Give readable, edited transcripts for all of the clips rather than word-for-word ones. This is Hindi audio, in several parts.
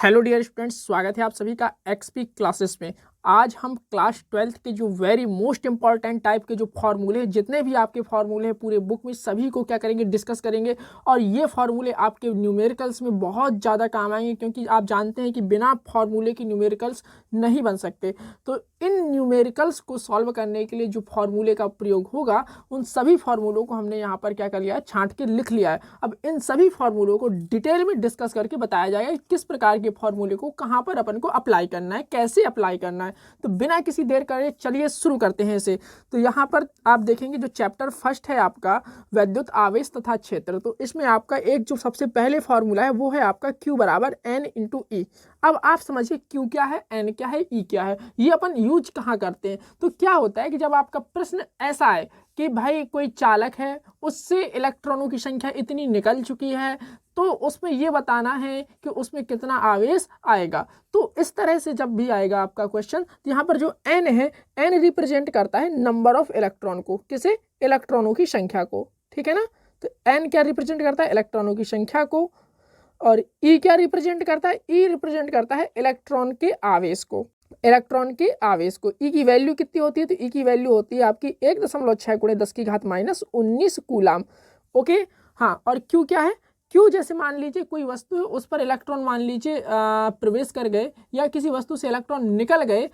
हेलो डियर स्टूडेंट्स, स्वागत है आप सभी का एक्सपी क्लासेस में। आज हम क्लास 12th के जो वेरी मोस्ट इंपॉर्टेंट टाइप के जो फार्मूले हैं, जितने भी आपके फार्मूले हैं पूरे बुक में, सभी को क्या करेंगे, डिस्कस करेंगे। और ये फार्मूले आपके न्यूमेरिकल्स में बहुत ज़्यादा काम आएंगे, क्योंकि आप जानते हैं कि बिना फार्मूले के न्यूमेरिकल्स नहीं बन सकते। तो इन न्यूमेरिकल्स को सॉल्व करने के लिए जो फार्मूले का प्रयोग होगा, उन सभी फार्मूलों को हमने यहाँ पर क्या कर लिया है, छांट के लिख लिया है। अब इन सभी फार्मूलों को डिटेल में डिस्कस करके बताया जाएगा कि किस प्रकार के फार्मूले को कहाँ पर अपन को अप्लाई करना है, कैसे अप्लाई करना है। तो बिना किसी देर करे चलिए शुरू करते हैं इसे। तो यहाँ पर आप देखेंगे जो चैप्टर फर्स्ट है आपका वैद्युत आवेश तथा क्षेत्र, तो इसमें आपका एक जो सबसे पहले फार्मूला है वो है आपका Q बराबर N इंटू ई। अब आप समझिए Q क्या है, N क्या है, E क्या है, ये अपन यूज कहाँ करते हैं। तो क्या होता है कि जब आपका प्रश्न ऐसा है कि भाई कोई चालक है, उससे इलेक्ट्रॉनों की संख्या इतनी निकल चुकी है, तो उसमें ये बताना है कि उसमें कितना आवेश आएगा। तो इस तरह से जब भी आएगा आपका क्वेश्चन, तो यहाँ पर जो N है, N रिप्रेजेंट करता है नंबर ऑफ इलेक्ट्रॉन को, किसे, इलेक्ट्रॉनों की संख्या को, ठीक है ना। तो N क्या रिप्रेजेंट करता है, इलेक्ट्रॉनों की संख्या को। और E क्या रिप्रेजेंट करता है, E रिप्रेजेंट करता है इलेक्ट्रॉन के आवेश को, इलेक्ट्रॉन के आवेश को। E की वैल्यू कितनी होती है, तो E की वैल्यू होती है आपकी 1.6 × 10⁻⁻19 कूलाम। ओके, हाँ। और Q क्या है, Q जैसे मान लीजिए कोई वस्तु है, उस पर इलेक्ट्रॉन मान लीजिए प्रवेश कर गए, या किसी वस्तु से इलेक्ट्रॉन निकल गए,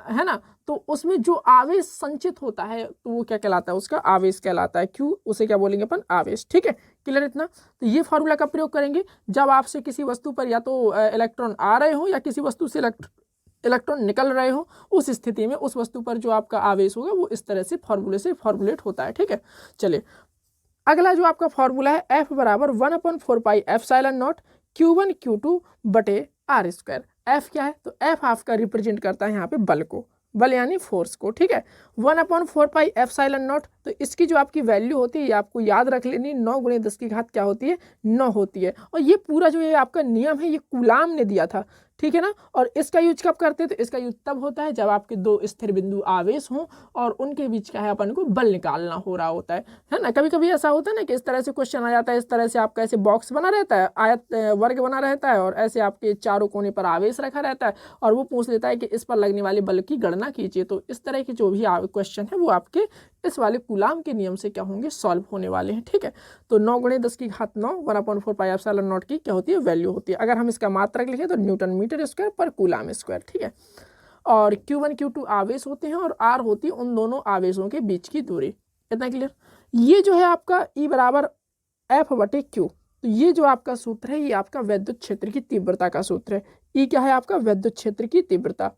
है ना, तो उसमें जो आवेश संचित होता है तो वो क्या कहलाता है, उसका आवेश कहलाता है। Q उसे क्या बोलेंगे अपन, आवेश। ठीक है, क्लियर इतना। तो ये फॉर्मूला का प्रयोग करेंगे जब आपसे किसी वस्तु पर या तो इलेक्ट्रॉन आ रहे हो या किसी वस्तु से इलेक्ट्रॉन निकल रहे हो। उस स्थिति में उस वस्तु पर जो आपका आवेश होगा वो इस तरह से फॉर्मूले से फॉर्मुलेट होता है। ठीक है, चलिए अगला जो आपका फॉर्मूला है F बराबर 1/4πε0 Q1 Q2 बटे R स्क्वायर। F क्या है, तो F आपका रिप्रेजेंट करता है यहाँ पे बल को, बल यानी फोर्स को। ठीक है, 1/4πε0, तो इसकी जो आपकी वैल्यू होती है ये आपको याद रख लेनी, 9 × 10⁻⁹ क्या होती है, 9 होती है। और ये पूरा जो ये आपका नियम है ये कूलाम ने दिया था, ठीक है ना। और इसका यूज कब करते हैं, तो इसका यूज तब होता है जब आपके दो स्थिर बिंदु आवेश हों और उनके बीच क्या है, अपन को बल निकालना हो रहा होता है ना। कभी कभी ऐसा होता है ना कि इस तरह से क्वेश्चन आ जाता है, इस तरह से आपका ऐसे बॉक्स बना रहता है, आयत वर्ग बना रहता है, और ऐसे आपके चारों कोने पर आवेश रखा रहता है, और वो पूछ लेता है कि इस पर लगने वाले बल की गणना कीजिए। तो इस तरह के जो भी क्वेश्चन है वो आपके इस वाले कूलाम के नियम से क्या होंगे, सॉल्व होने वाले हैं। ठीक है, तो 9 × 10⁻⁹ 1/4πε0 की क्या होती है, वैल्यू होती है। अगर हम इसका मात्रक लिखें तो न्यूटन मीटर स्क्वायर पर कूलाम स्क्वायर। ठीक है, और Q1 Q2 आवेश होते हैं और R होती है उन दोनों आवेशों के बीच की दूरी। इतना क्लियर। ये जो है आपका E बराबर F/Q, तो ये जो आपका सूत्र है ये आपका वैद्युत क्षेत्र की तीव्रता का सूत्र है। E क्या है आपका, वैद्युत क्षेत्र की तीव्रता।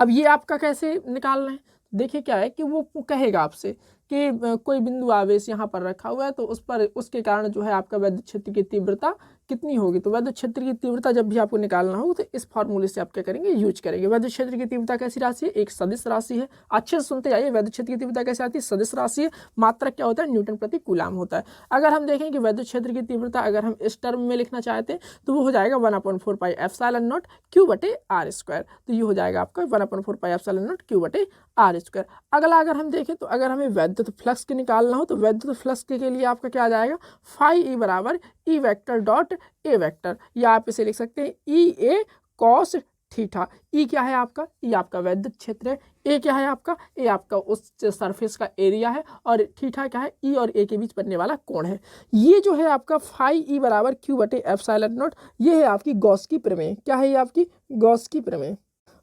अब ये आपका कैसे निकालना है, देखिए क्या है कि वो कहेगा आपसे कि कोई बिंदु आवेश यहाँ पर रखा हुआ है, तो उस पर उसके कारण जो है आपका वैद्युत क्षेत्र की तीव्रता कितनी होगी। तो वैद्युत क्षेत्र की तीव्रता जब भी आपको निकालना हो तो इस फॉर्मूले से आप क्या करेंगे, यूज करेंगे। वैद्युत क्षेत्र की तीव्रता कैसी राशि है, एक सदिश राशि है। अच्छे से सुनते जाइए, वैद्युत क्षेत्र की तीव्रता कैसे आती है, सदिश राशि है। मात्रक क्या होता है, न्यूटन प्रति कूलाम होता है। अगर हम देखें कि वैद्युत क्षेत्र की तीव्रता अगर हम इस टर्म में लिखना चाहते हैं तो वो हो जाएगा 1/4πε0 Q बटे R स्क्वायर। तो ये हो जाएगा आपका 1/4πε0 Q बटे R स्क्वायर। अगला अगर हम देखें तो अगर हमें वैद्युत फ्लक्स के निकालना हो तो वैद्युत फ्लक्स के लिए आपका क्या आ जाएगा, φE बराबर E vector dot A vector, या आप इसे लिख सकते हैं EA cos थीटा। E क्या है आपका, E आपका वैद्युत क्षेत्र है। A क्या है आपका, A आपका उस सरफेस का एरिया है, और थीटा क्या है, E और A के बीच बनने वाला कोण है। ये जो है आपका φE बराबर Q बटे ε0, ये है आपकी गॉस की प्रमेय। क्या है ये आपकी गॉस की प्रमेय,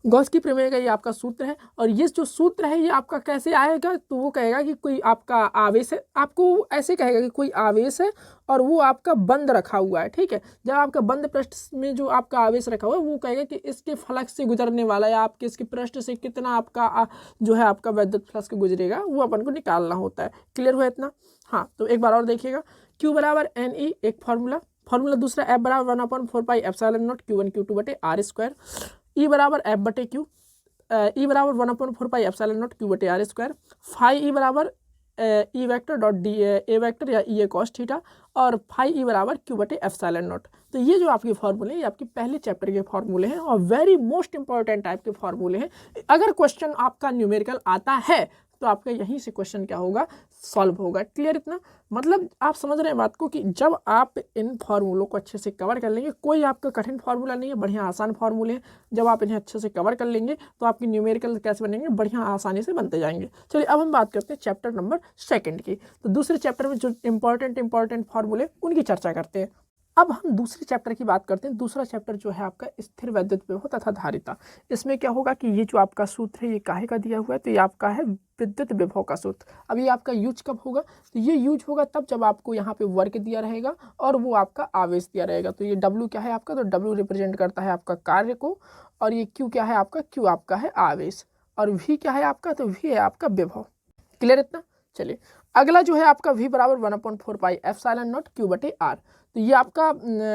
गॉस की प्रमेय का ये आपका सूत्र है। और ये जो सूत्र है ये आपका कैसे आएगा, तो वो कहेगा कि कोई आपका आवेश है, आपको ऐसे कहेगा कि कोई आवेश है और वो आपका बंद रखा हुआ है। ठीक है, जब आपका बंद पृष्ठ में जो आपका आवेश रखा हुआ है वो कहेगा कि इसके फ्लक्स से गुजरने वाला है, आपके इसके पृष्ठ से कितना आपका जो है आपका वैद्युत फ्लक्स गुजरेगा, वो अपन को निकालना होता है। क्लियर हुआ इतना। हाँ, तो एक बार और देखिएगा, Q बराबर NE एक फॉर्मूला दूसरा F बराबर 1/4πε0 Q1 Q2 बटे R स्क्वायर। E बराबर F/Q, E बराबर 1/4πε0 Q बटे R स्क्वायर। φE बराबर E vector dot D A vector या EA cos थीटा, और φE बराबर Q बटे ε0। तो ये जो आपके फॉर्मूले हैं ये आपके पहले चैप्टर के फॉर्मूले हैं और वेरी मोस्ट इंपॉर्टेंट टाइप के फॉर्मूले हैं। अगर क्वेश्चन आपका न्यूमेरिकल आता है तो आपका यहीं से क्वेश्चन क्या होगा, सॉल्व होगा। क्लियर इतना? मतलब आप समझ रहे हैं बात को कि जब आप इन फार्मूलों को अच्छे से कवर कर लेंगे, कोई आपका कठिन फार्मूला नहीं है, बढ़िया आसान फार्मूले हैं, जब आप इन्हें अच्छे से कवर कर लेंगे तो आपकी न्यूमेरिकल कैसे बनेंगे, बढ़िया आसानी से बनते जाएंगे। चलिए अब हम बात करते हैं चैप्टर नंबर 2 की। तो दूसरे चैप्टर में जो इंपॉर्टेंट फार्मूले उनकी चर्चा करते हैं। अब हम दूसरे चैप्टर की बात करते हैं। दूसरा चैप्टर जो है आपका स्थिर वैद्युत विभव तथा धारिता। इसमें क्या होगा कि ये जो आपका सूत्र है ये काहे का दिया हुआ है, तो ये आपका है विद्युत विभव का सूत्र। अब ये आपका यूज कब होगा, तो ये यूज होगा तब जब आपको यहाँ पे वर्क दिया रहेगा और वो आपका आवेश दिया रहेगा। तो ये W क्या है आपका, तो W रिप्रेजेंट करता है आपका कार्य को, और ये Q क्या है आपका, Q आपका है आवेश, और V क्या है आपका, तो V है आपका विभव। क्लियर इतना? चलिए अगला जो है आपका V बराबर 1/4 पाई एप्सिलॉन नॉट Q बटे R। तो ये आपका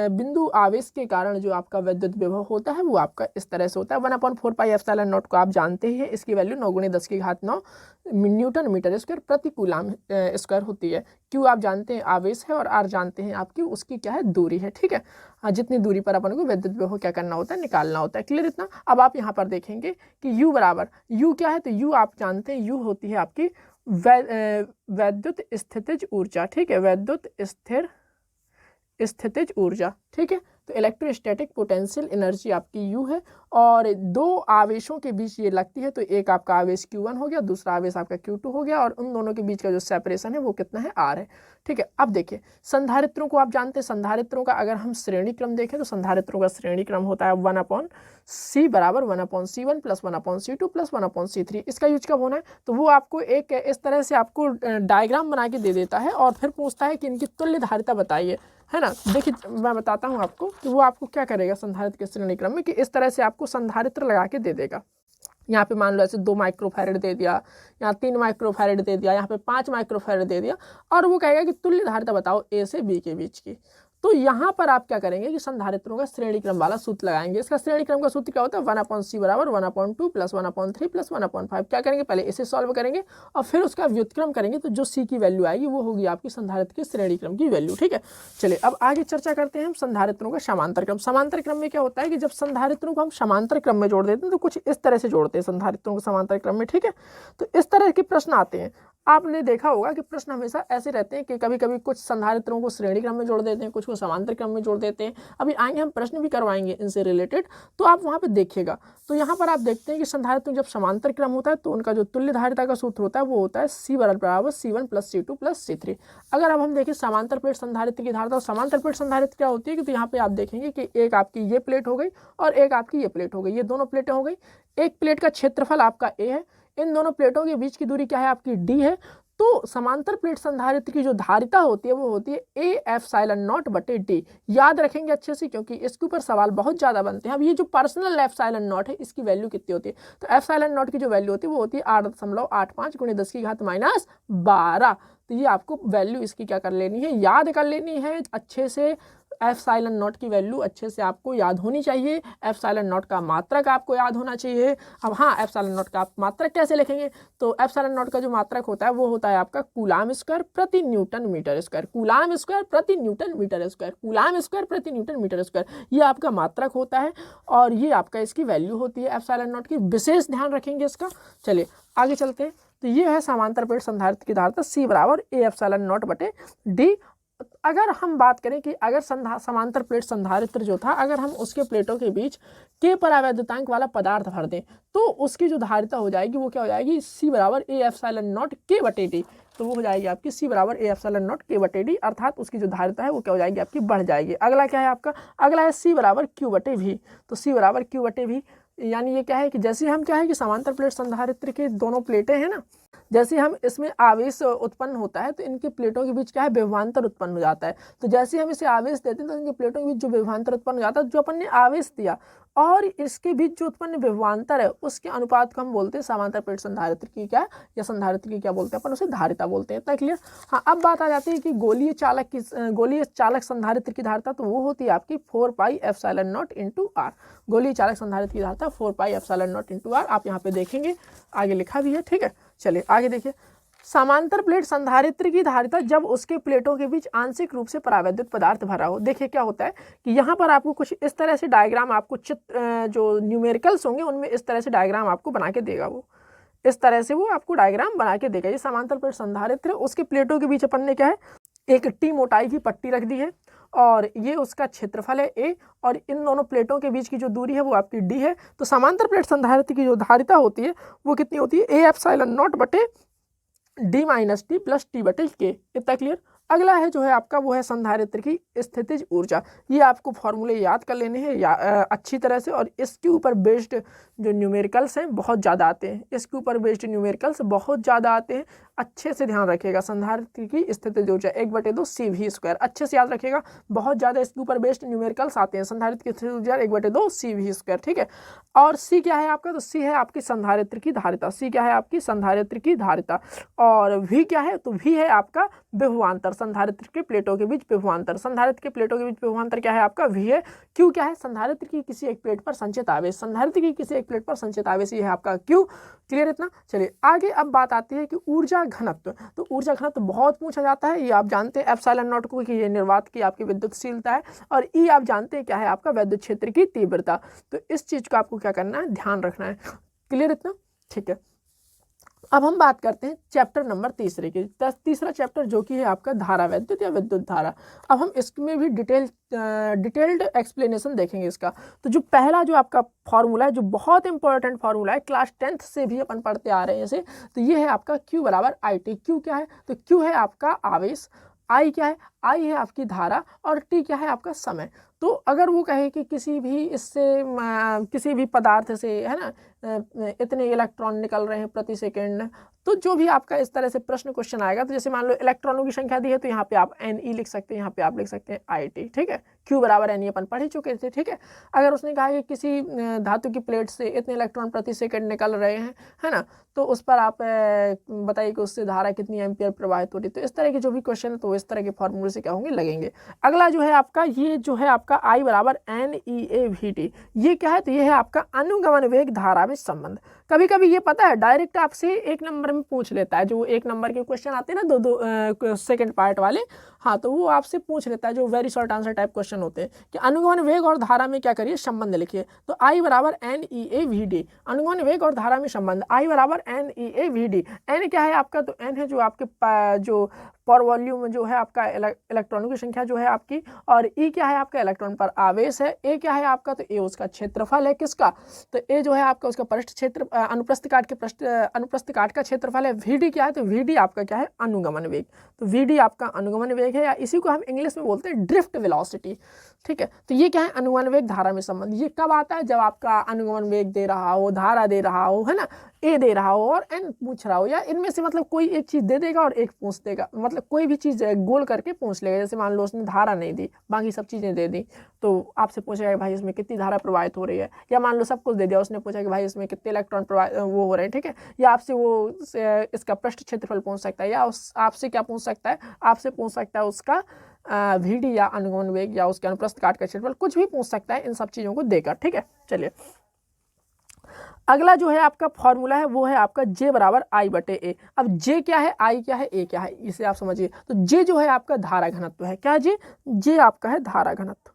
बिंदु आवेश के कारण जो आपका विद्युत विभव होता है वो आपका इस तरह से होता है। 1/4 पाई एप्सिलॉन नॉट को आप जानते ही हैं, इसकी वैल्यू 9×10⁹ न्यूटन मीटर स्क्वायर प्रति कूलाम स्क्वायर होती है। Q आप जानते हैं आवेश है और R जानते हैं आपकी उसकी क्या है, दूरी है। ठीक है, जितनी दूरी पर अपन को विद्युत विभव क्या करना होता है, निकालना होता है। क्लियर इतना? अब आप यहाँ पर देखेंगे कि U बराबर, U क्या है, तो U आप जानते हैं U होती है आपकी वैद्युत स्थितिज ऊर्जा। ठीक है, वैद्युत स्थितिज ऊर्जा। ठीक है, तो इलेक्ट्रोस्टैटिक पोटेंशियल एनर्जी आपकी U है, और दो आवेशों के बीच ये लगती है, तो एक आपका आवेश Q1 हो गया, दूसरा आवेश आपका Q2 हो गया, और उन दोनों के बीच का जो सेपरेशन है वो कितना है, R है। ठीक है, अब देखिए संधारित्रों को आप जानते हैं, संधारित्रों का अगर हम श्रेणी क्रम देखें तो संधारित्रों का श्रेणी क्रम होता है 1/C बराबर 1/C1 plus 1/C2 plus 1/C3। इसका यूज कब होना है, तो वो आपको एक इस तरह से आपको डायग्राम बना के दे देता है और फिर पूछता है कि इनकी तुल्य धारिता बताइए, है ना। देखिए मैं बताता हूँ आपको कि वो आपको क्या करेगा संधारित्र के श्रेणी क्रम में, कि इस तरह से आपको संधारित्र लगा के दे देगा। यहाँ पे मान लो ऐसे 2 माइक्रोफैरेड दे दिया, यहाँ 3 माइक्रोफैरेड दे दिया, यहाँ पे 5 माइक्रोफैरेड दे दिया, और वो कहेगा कि तुल्य धारिता बताओ A से B के बीच की। तो यहाँ पर आप क्या करेंगे कि संधारित्रों का श्रेणी क्रम वाला सूत्र लगाएंगे। इसका श्रेणी क्रम का सूत्र क्या होता है, 1/C बराबर 1/2 प्लस 1/3 प्लस 1/5। क्या करेंगे, पहले इसे सॉल्व करेंगे और फिर उसका व्युत्क्रम करेंगे, तो जो C की वैल्यू आएगी वो होगी आपकी संधारित्र के श्रेणी क्रम की वैल्यू। ठीक है, चलिए अब आगे चर्चा करते हैं हम संधारित्रों का समांतर क्रम। समांतर क्रम में क्या होता है कि जब संधारित्रों को हम समांतर क्रम में जोड़ देते हैं तो कुछ इस तरह से जोड़ते हैं संधारित्रों को समांतर क्रम में। ठीक है, तो इस तरह के प्रश्न आते हैं। आपने देखा होगा कि प्रश्न हमेशा ऐसे रहते हैं कि कभी कभी कुछ संधारित्रों को श्रेणी क्रम में जोड़ देते हैं, कुछ को समांतर क्रम में जोड़ देते हैं। अभी आएंगे हम प्रश्न भी करवाएंगे इनसे रिलेटेड, तो आप वहाँ पे देखिएगा। तो यहाँ पर आप देखते हैं कि संधारित्र जब समांतर क्रम होता है तो उनका जो तुल्य धारिता का सूत्र होता है वो होता है C बराबर C1 plus C2 plus C3। अगर अब हम देखें समांतर प्लेट संधारित्र की धारिता, और समांतर प्लेट संधारित्र क्या होती है कि तो यहाँ पे आप देखेंगे कि एक आपकी ये प्लेट हो गई और एक आपकी ये प्लेट हो गई, ये दोनों प्लेटें हो गई। एक प्लेट का क्षेत्रफल आपका A है, इन दोनों प्लेटों के बीच की दूरी क्या है आपकी D है। तो समांतर प्लेट संधारित्र की जो धारिता होती है वो होती है A एप्सिलॉन नॉट बटे D। याद रखेंगे अच्छे से क्योंकि इसके ऊपर सवाल बहुत ज़्यादा बनते हैं। अब ये जो पर्सनल एप्सिलॉन नॉट है इसकी वैल्यू कितनी होती है, तो एप्सिलॉन नॉट की जो वैल्यू होती है वो होती है 8.85 × 10⁻12। तो ये आपको वैल्यू इसकी क्या कर लेनी है, याद कर लेनी है अच्छे से। एप्सिलॉन नॉट की वैल्यू अच्छे से आपको याद होनी चाहिए। एप्सिलॉन नॉट का मात्रक आपको याद होना चाहिए। अब हाँ, एप्सिलॉन नॉट का आप मात्रक कैसे लिखेंगे, तो एप्सिलॉन नॉट का जो मात्रक होता है वो होता है आपका कूलाम स्क्वायर प्रति newton metre square. Coulomb square प्रति newton metre square, coulomb square प्रति न्यूटन मीटर स्क्वायर, ये आपका मात्रक होता है और ये आपका इसकी वैल्यू होती है एप्सिलॉन नॉट की। विशेष ध्यान रखेंगे इसका। चलिए आगे चलते हैं। तो ये है समांतर प्लेट संधारित्र की धारिता C बराबर A एप्सिलॉन नॉट बटे D। अगर हम बात करें कि अगर समांतर प्लेट संधारित्र जो था, अगर हम उसके प्लेटों के बीच K परावैद्युतांक वाला पदार्थ भर दें तो उसकी जो धारिता हो जाएगी वो क्या हो जाएगी, C बराबर A एप्सिलॉन नॉट K बटे D। तो वो हो जाएगी आपकी C बराबर A एप्सिलॉन नॉट K बटे D, अर्थात उसकी जो धारिता है वो क्या हो जाएगी आपकी, बढ़ जाएगी। अगला क्या है आपका, अगला है C बराबर Q बटे V। तो C बराबर Q बटे V यानी ये क्या है कि जैसे हम क्या है कि समांतर प्लेट संधारित्र के दोनों प्लेटें हैं ना, जैसे हम इसमें आवेश उत्पन्न होता है तो इनके प्लेटों के बीच क्या है, विभवांतर उत्पन्न हो जाता है। तो जैसे हम इसे आवेश देते हैं तो इनके प्लेटों के बीच जो विभवांतर उत्पन्न हो जाता है, जो अपन ने आवेश दिया और इसके बीच जो उत्पन्न विभवांतर है उसके अनुपात को हम बोलते हैं समांतर प्लेट संधारित्र की क्या, या संधारित्र की क्या बोलते हैं अपन, उसे धारिता बोलते हैं। इतना क्लियर। हाँ, अब बात आ जाती है कि गोलीय चालक संधारित्र की धारिता, तो वो होती है आपकी 4 pi epsilon not into R। गोलीय चालक संधारित्र की धारिता 4 pi epsilon not into R, आप यहाँ पे देखेंगे आगे लिखा भी है। ठीक है, चलिए आगे देखिए। समांतर प्लेट संधारित्र की धारिता जब उसके प्लेटों के बीच आंशिक रूप से परावैद्युत पदार्थ भरा हो। देखिए क्या होता है कि यहाँ पर आपको कुछ इस तरह से डायग्राम, आपको चित्र जो न्यूमेरिकल्स होंगे उनमें इस तरह से डायग्राम आपको बना के देगा। वो इस तरह से वो आपको डायग्राम बना के देगा। ये समांतर प्लेट संधारित्र, उसके प्लेटों के बीच अपन ने क्या है, एक टी मोटाई की पट्टी रख दी है और ये उसका क्षेत्रफल है ए, और इन दोनों प्लेटों के बीच की जो दूरी है वो आपकी डी है। तो समांतर प्लेट संधारित्र की जो धारिता होती है वो कितनी होती है, ए एप्सिलॉन नॉट बटे D minus T plus T बटे के। इतना क्लियर। अगला है जो है आपका वो है संधारित्र की स्थितिज ऊर्जा। ये आपको फॉर्मूले याद कर लेने हैं अच्छी तरह से, और इसके ऊपर बेस्ड जो न्यूमेरिकल्स हैं बहुत ज़्यादा आते हैं, इसके ऊपर बेस्ड न्यूमेरिकल्स बहुत ज़्यादा आते हैं। अच्छे से ध्यान रखिएगा, संधारित्र की स्थितिज ऊर्जा 1/2 CV², अच्छे से याद रखिएगा, बहुत ज़्यादा इसके ऊपर बेस्ड न्यूमेरिकल्स आते हैं। संधारित्र की स्थितिज ऊर्जा 1/2 CV², ठीक है। और सी क्या है आपका, तो सी है आपकी संधारित्र की धारिता, सी क्या है आपकी संधारित्र की धारिता। और वी क्या है, तो वी है आपका विभवांतर, संधारित्र के प्लेटों के बीच विभवांतर, संधारित्र के प्लेटों के बीच विभवांतर क्या है आपका, वी है। क्यू क्या है, संधारित्र की किसी एक प्लेट पर संचित आवेश, संधारित्र की किसी एक प्लेट पर संचित आवेश, ये है आपका क्यू। क्लियर इतना। चलिए आगे अब बात आती है कि ऊर्जा घनत्व। तो ऊर्जा घनत्व बहुत पूछा जाता है, ये आप जानते हैं एप्सिलॉन नॉट को कि ये निर्वात की आपकी विद्युतशीलता है, और ई आप जानते हैं क्या है आपका विद्युत क्षेत्र की तीव्रता। तो इस चीज को आपको क्या करना है, ध्यान रखना है। क्लियर इतना, ठीक है। अब हम बात करते हैं चैप्टर नंबर तीसरे की, तीसरा चैप्टर जो कि है आपका धारा विद्युत या विद्युत धारा। अब हम इसमें भी डिटेल्ड एक्सप्लेनेशन देखेंगे इसका। तो जो पहला जो आपका फॉर्मूला है, जो बहुत इंपॉर्टेंट फॉर्मूला है, क्लास 10th से भी अपन पढ़ते आ रहे हैं इसे, तो ये है आपका Q = IT। Q क्या है, तो Q है आपका आवेश, I क्या है, I है आपकी धारा, और T क्या है आपका समय। तो अगर वो कहे कि किसी भी पदार्थ से है ना इतने इलेक्ट्रॉन निकल रहे हैं प्रति सेकेंड, तो जो भी आपका इस तरह से प्रश्न क्वेश्चन आएगा, तो जैसे मान लो इलेक्ट्रॉनों की संख्या दी है, तो यहाँ पे आप Ne लिख सकते हैं, यहाँ पे आप लिख सकते हैं IT, ठीक है। Q = Ne अपन पढ़ ही चुके थे, ठीक है। अगर उसने कहा कि किसी धातु की प्लेट से इतने इलेक्ट्रॉन प्रति सेकंड निकल रहे हैं, है ना, तो उस पर आप बताइए कि उससे धारा कितनी एम्पियर प्रवाहित हो रही। तो इस तरह के जो भी क्वेश्चन है, तो इस तरह के फॉर्मूले से क्या होंगे, लगेंगे। अगला जो है आपका, ये जो है आपका I = NeAVT, ये क्या है, तो ये है आपका अनुगमन वेग धारा में संबंध। कभी कभी ये पता है डायरेक्ट आपसे एक नंबर में पूछ लेता है, जो एक नंबर के क्वेश्चन आते हैं ना, दो सेकंड पार्ट वाले, हाँ, तो वो आपसे पूछ लेता है, जो very short answer type question होते हैं, कि अनुगमन वेग और धारा में क्या करिए, संबंध लिखिए। तो I = NeAVD, अनुगमन वेग और धारा में संबंध, I = NeAVD। N क्या है आपका, तो N है जो आपके जो पर वॉल्यूम जो है आपका इलेक्ट्रॉनों की संख्या जो है आपकी, और E क्या है आपका इलेक्ट्रॉन पर आवेश है, A क्या है आपका, तो A उसका क्षेत्रफल है, किसका, तो A जो है आपका उसका पृष्ठ क्षेत्र, अनुप्रस्थ काट का क्षेत्रफल है। VD क्या है, तो VD आपका क्या है, अनुगमन वेग। तो VD आपका अनुगमन वेग है, या इसी को हम इंग्लिश में बोलते हैं ड्रिफ्ट वेलोसिटी, ठीक है। तो ये क्या है, अनुगमन वेग धारा में संबंध। ये कब आता है, जब आपका अनुगमन वेग दे रहा हो, धारा दे रहा हो, है ना, A दे रहा हो और N पूछ रहा हो, या इनमें से मतलब कोई एक चीज दे देगा और एक पूछ देगा, मतलब कोई भी चीज गोल करके पूछ लेगा। जैसे मान लो उसने धारा नहीं दी, बाकी सब चीजें दे दी, तो आपसे पूछेगा भाई इसमें कितनी धारा प्रवाहित हो रही है, या मान लो सब कुछ दे दिया, उसने पूछा कि भाई इसमें कितने इलेक्ट्रॉन प्रवाहित वो हो रहे हैं, ठीक है। या आपसे वो इसका पृष्ठ क्षेत्रफल पूछ सकता है, या आपसे क्या पूछ सकता है, आपसे पूछ सकता है उसका VD या अनुगमन वेग, या उसके अनुप्रस्थ काट का क्षेत्रफल, कुछ भी पूछ सकता है इन सब चीजों को देकर, ठीक है। चलिए अगला जो है आपका फॉर्मूला है, वो है आपका J = I/A। अब J क्या है, I क्या है, A क्या है, इसे आप समझिए। तो J जो है आपका धारा घनत्व है, क्या J आपका है धारा घनत्व।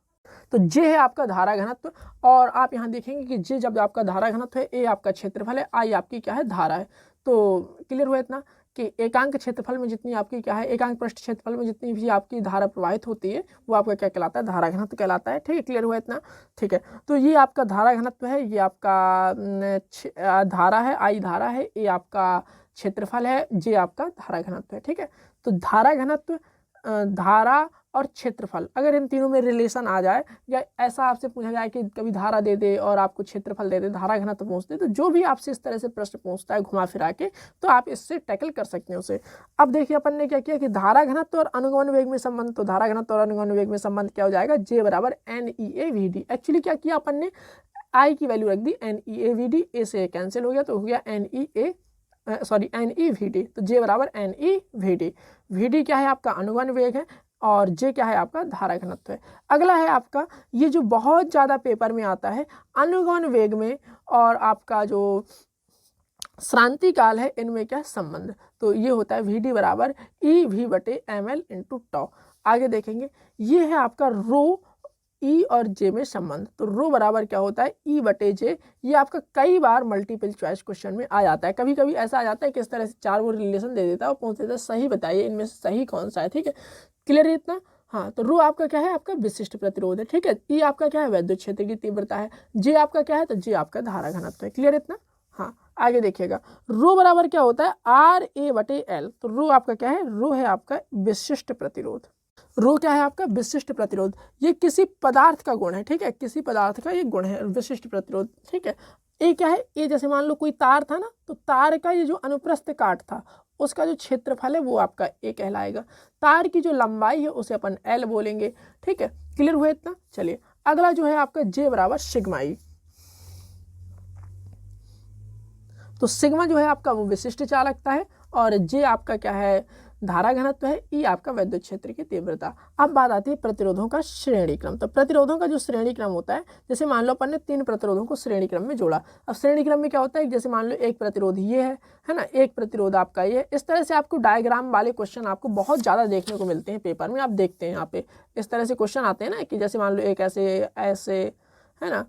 तो J है आपका धारा घनत्व, और आप यहाँ देखेंगे कि J जब आपका धारा घनत्व है, A आपका क्षेत्रफल है, I आपकी क्या है, धारा है। तो क्लियर हुआ इतना कि एकांक क्षेत्रफल में जितनी आपकी क्या है, एकांक पृष्ठ क्षेत्रफल में जितनी भी आपकी धारा प्रवाहित होती है, वो आपका क्या कहलाता है, धारा घनत्व कहलाता है, ठीक है। क्लियर हुआ इतना, ठीक है। तो ये आपका धारा घनत्व है, ये आपका धारा है, I धारा है, A आपका क्षेत्रफल है, J आपका धारा घनत्व है, ठीक है। तो धारा घनत्व, धारा और क्षेत्रफल, अगर इन तीनों में रिलेशन आ जाए, या ऐसा आपसे पूछा जाए कि कभी धारा दे दे और आपको क्षेत्रफल दे दे, धारा घनत्व पूछ दे, तो जो भी आपसे इस तरह से प्रश्न पूछता है घुमा फिरा के, तो आप इससे टैकल कर सकते हैं उसे। अब देखिए अपन ने क्या किया कि धारा घनत्व और अनुगमन वेग में संबंध, तो धारा घनत्व और अनुगमन वेग में संबंध क्या हो जाएगा, J = NeAVD। एक्चुअली क्या किया अपन ने, I की वैल्यू रख दी NeAVD, A से कैंसिल हो गया, तो हो गया NeVD। तो J = NeVD। VD क्या है आपका अनुगमन वेग है, और J क्या है आपका धारा घनत्व है। अगला है आपका, ये जो बहुत ज़्यादा पेपर में आता है, अनुगमन वेग में और आपका जो श्रांति काल है, इनमें क्या संबंध, तो ये होता है VD = EV/ml × τ। आगे देखेंगे, ये है आपका रो ई और जे में संबंध, तो रो बराबर क्या होता है ई बटे जे। ये आपका कई बार मल्टीपल चॉइस क्वेश्चन में आ जाता है, कभी कभी ऐसा आ जाता है कि इस तरह से 4 वो रिलेशन दे देता है और पूछ देता है सही बताइए इनमें से सही कौन सा है। ठीक है, क्लियर है इतना। हाँ, तो रो आपका क्या है, आपका विशिष्ट प्रतिरोध है। ठीक है, ई आपका क्या है, वैद्युत क्षेत्र की तीव्रता है। जे आपका क्या है, तो जे आपका धारा घनत्व है। क्लियर इतना। हाँ, आगे देखिएगा, रो बराबर क्या होता है आर ए बटे एल। तो रो आपका क्या है, रो है आपका विशिष्ट प्रतिरोध। रो क्या है आपका, विशिष्ट प्रतिरोध। ये किसी पदार्थ का गुण है। ठीक है, किसी पदार्थ का ये गुण है विशिष्ट प्रतिरोध। ठीक है, ए क्या है, ए जैसे मान लो कोई तार था ना, तो तार का ये जो अनुप्रस्थ काट था उसका जो क्षेत्रफल है वो आपका ए कहलाएगा। तार की जो लंबाई है उसे अपन एल बोलेंगे। ठीक है, क्लियर हुआ इतना। चलिए अगला जो है आपका जे बराबर सिग्मा ई। तो सिग्मा जो है आपका वो विशिष्ट चालकता है और जे आपका क्या है, धारा घनत्व है। ई आपका वैद्युत क्षेत्र की तीव्रता। अब बात आती है प्रतिरोधों का श्रेणी क्रम। तो प्रतिरोधों का जो श्रेणी क्रम होता है, जैसे मान लो अपन ने 3 प्रतिरोधों को श्रेणी क्रम में जोड़ा। अब श्रेणी क्रम में क्या होता है, जैसे मान लो एक प्रतिरोध ये है ना, एक प्रतिरोध आपका ये है। इस तरह से आपको डायग्राम वाले क्वेश्चन आपको बहुत ज़्यादा देखने को मिलते हैं पेपर में। आप देखते हैं यहाँ पे इस तरह से क्वेश्चन आते हैं ना, कि जैसे मान लो एक ऐसे है ना,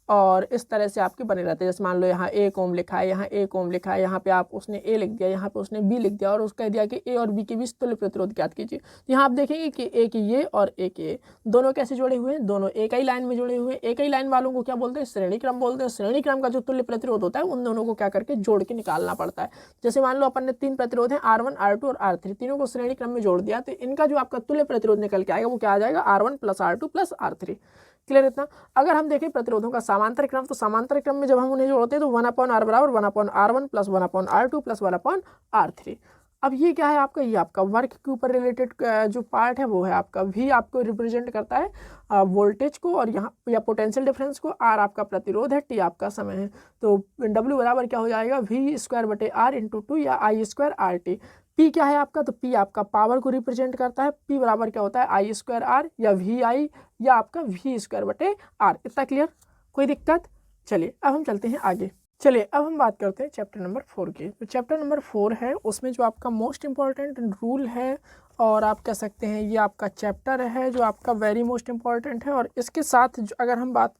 और इस तरह से आपके बने रहते हैं। जैसे मान लो यहाँ 1 ओम लिखा है, यहाँ 1 ओम लिखा है, यहाँ पे आप उसने ए लिख दिया, यहाँ पे उसने बी लिख दिया और उसका दिया कि ए और बी के बीच तुल्य प्रतिरोध ज्ञात कीजिए। तो यहाँ आप देखेंगे कि एक ये और एक ये दोनों कैसे जुड़े हुए हैं, दोनों एक ही लाइन में जुड़े हुए हैं। एक ही लाइन वालों को क्या बोलते हैं, श्रेणी क्रम बोलते हैं। श्रेणी क्रम का जो तुल्य प्रतिरोध होता है उन दोनों को क्या करके जोड़ के निकालना पड़ता है। जैसे मान लो अपन ने 3 प्रतिरोध है R1 R2 और R3, तीनों को श्रेणी क्रम में जोड़ दिया, तो इनका जो आपका तुल्य प्रतिरोध निकल के आएगा वो क्या आ जाएगा, R1 + R2 + R3। क्लियर इतना। अगर हम देखें प्रतिरोधों का समांतर क्रम, तो समांतर क्रम में जब हम उन्हें जोड़ते हैं तो 1/r बराबर 1/r1 + 1/r2 + 1/r3। अब ये क्या है आपका, ये आपका वर्क के ऊपर रिलेटेड जो पार्ट है वो है आपका वी, आपको रिप्रेजेंट करता है वोल्टेज को और यहाँ या पोटेंशियल डिफरेंस को। आर आपका प्रतिरोध है, टी आपका समय है। तो डब्ल्यू बराबर क्या हो जाएगा, V² बटे R × 2 या I² RT। पी क्या है आपका, तो पी आपका पावर को रिप्रेजेंट करता है। पी बराबर क्या होता है I² R या VI या आपका V² बटे R। इतना क्लियर, कोई दिक्कत। चलिए अब हम चलते हैं आगे। चलिए अब हम बात करते हैं चैप्टर नंबर 4 की। तो चैप्टर नंबर 4 है, उसमें जो आपका मोस्ट इम्पॉर्टेंट रूल है और आप कह सकते हैं ये आपका चैप्टर है जो आपका वेरी मोस्ट इम्पॉर्टेंट है। और इसके साथ अगर हम बात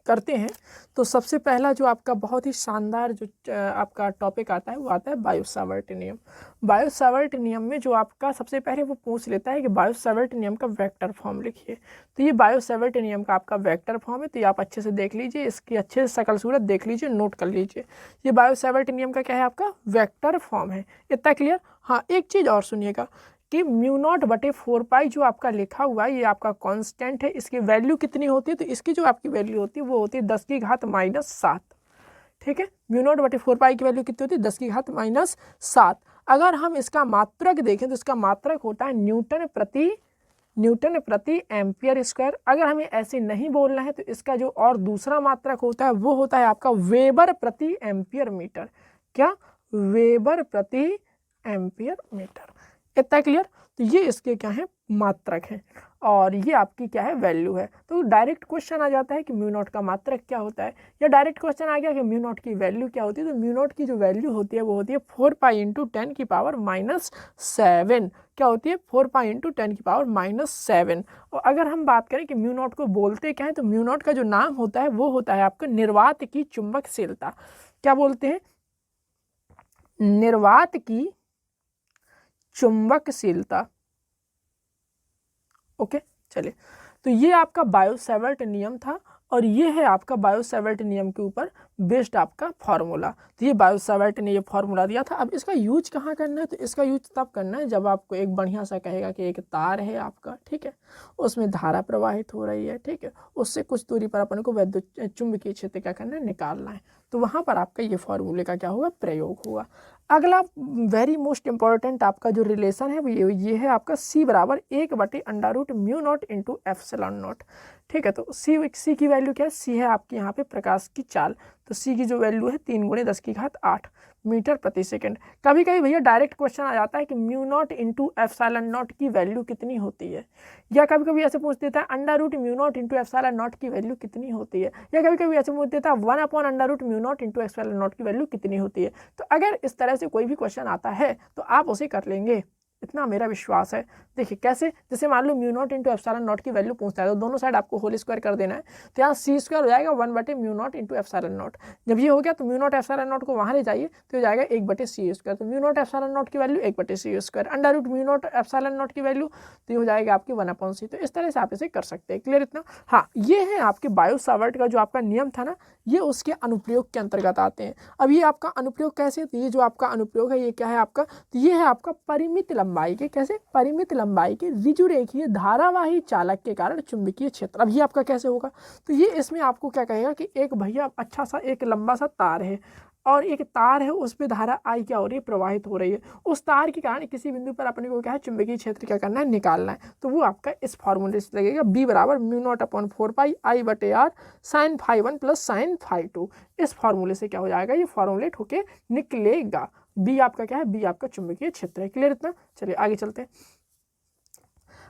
करते हैं तो सबसे पहला जो आपका बहुत ही शानदार जो आपका टॉपिक आता है वो आता है बायो-सावर्ट नियम। बायो-सावर्ट नियम में जो आपका सबसे पहले वो पूछ लेता है कि बायो-सावर्ट नियम का वेक्टर फॉर्म लिखिए। तो ये बायो-सावर्ट नियम का आपका वेक्टर फॉर्म है, तो ये आप अच्छे से देख लीजिए, इसकी अच्छे से शकल सूरत देख लीजिए, नोट कर लीजिए। ये बायो-सावर्ट नियम का क्या है, आपका वेक्टर फॉर्म है। इतना क्लियर। हाँ, एक चीज़ और सुनिएगा कि μ0/4π जो आपका लिखा हुआ है ये आपका कांस्टेंट है। इसकी वैल्यू कितनी होती है, तो इसकी जो आपकी वैल्यू होती है वो होती है 10⁻⁻7। ठीक है, μ0/4π की वैल्यू कितनी होती है, 10⁻⁻7। अगर हम इसका मात्रक देखें तो इसका मात्रक होता है न्यूटन प्रति एम्पियर स्क्वायर। अगर हमें ऐसे नहीं बोलना है तो इसका जो और दूसरा मात्रक होता है वो होता है आपका वेबर प्रति एम्पियर मीटर। क्या, वेबर प्रति एम्पियर मीटर। इतना क्लियर। तो ये इसके क्या है, मात्रक है और ये आपकी क्या है, वैल्यू है। तो डायरेक्ट क्वेश्चन आ जाता है कि μ0 का मात्रक क्या होता है, या डायरेक्ट क्वेश्चन आ गया कि μ0 की वैल्यू क्या होती है। तो μ0 की जो वैल्यू होती है वो होती है 4π × 10⁻⁻7। क्या होती है, 4π × 10⁻⁻7। और अगर हम बात करें कि μ0 को बोलते क्या है, तो μ0 का जो नाम होता है वो होता है आपका निर्वात की चुंबकशीलता। क्या बोलते हैं, निर्वात की चुंबकशीलता। ओके, चलिए। तो ये आपका बायो-सावर्ट नियम था और ये है आपका बायो-सावर्ट नियम के ऊपर बेस्ड आपका फार्मूला। तो ये बायो-सावर्ट ने ये फार्मूला दिया था। अब इसका यूज कहाँ करना है, तो इसका यूज तब करना है जब आपको एक बढ़िया सा कहेगा कि एक तार है आपका, ठीक है, उसमें धारा प्रवाहित हो रही है, ठीक है, उससे कुछ दूरी पर अपन को वैद्युत चुंबकीय क्षेत्र क्या करना है, निकालना है। तो वहाँ पर आपका ये फार्मूले का क्या होगा, प्रयोग होगा। अगला वेरी मोस्ट इंपॉर्टेंट आपका जो रिलेशन है वो ये है आपका C बराबर 1/√μ0 × ε0। ठीक है, तो C की वैल्यू क्या है, C है आपकी यहाँ पे प्रकाश की चाल। तो C की जो वैल्यू है 3 × 10⁸ मीटर प्रति सेकंड। कभी कभी भैया डायरेक्ट क्वेश्चन आ जाता है कि μ0 × ε0 की वैल्यू कितनी होती है, या कभी कभी ऐसे पूछ देता है √μ0 × ε0 की वैल्यू कितनी होती है, या कभी कभी ऐसे पूछ देता है 1/√μ0 × ε0 की वैल्यू कितनी होती है। तो अगर इस तरह से कोई भी क्वेश्चन आता है तो आप उसे कर लेंगे इतना मेरा विश्वास है। देखिए कैसे, जैसे मान लो mu not into epsilon not की वैल्यू पूछता है तो दोनों साइड आपको होल स्क्वायर कर देना है, तो यहाँ सी स्क्वायर हो जाएगा 1/म्यू नॉट इंटू एप्सिलॉन नॉट। जब ये हो गया तो म्यू नॉट एप्सिलॉन नॉट को वहाँ ले जाइए तो हो जाएगा 1/सी स्क्वायर, तो म्यू नॉट एप्सिलॉन नॉट की वैल्यू 1/सी square, under root mu not epsilon not की वैल्यू तो ये हो जाएगा आपकी 1/c। तो इस तरह से आप इसे कर सकते हैं। क्लियर इतना? हाँ, ये है आपके बायो-सावर्ट का जो आपका नियम था ना, ये उसके अनुप्रयोग के अंतर्गत आते हैं। अब ये आपका अनुप्रयोग कैसे, तो ये जो आपका अनुप्रयोग है ये क्या है आपका, तो ये है आपका परिमित लंबाई के, कैसे, परिमित लंबाई के ऋजुरेखीय धारावाही चालक के कारण चुंबकीय क्षेत्र। अब ये आपका कैसे होगा, तो ये इसमें आपको क्या कहेगा कि एक भैया अच्छा सा एक लंबा सा तार है और एक तार है, उस पर धारा आई क्या हो रही है, प्रवाहित हो रही है। उस तार के कारण किसी बिंदु पर अपने को क्या है, चुंबकीय क्षेत्र क्या करना है, निकालना है। तो वो आपका इस फॉर्मूले से लगेगा, B बराबर mu nought upon 4 pi I/R sine phi 1 plus sine phi 2। इस फॉर्मूले से क्या हो जाएगा, ये फॉर्मूलेट होके निकलेगा। B आपका क्या है, B आपका चुंबकीय क्षेत्र है। क्लियर इतना? चलिए आगे चलते हैं।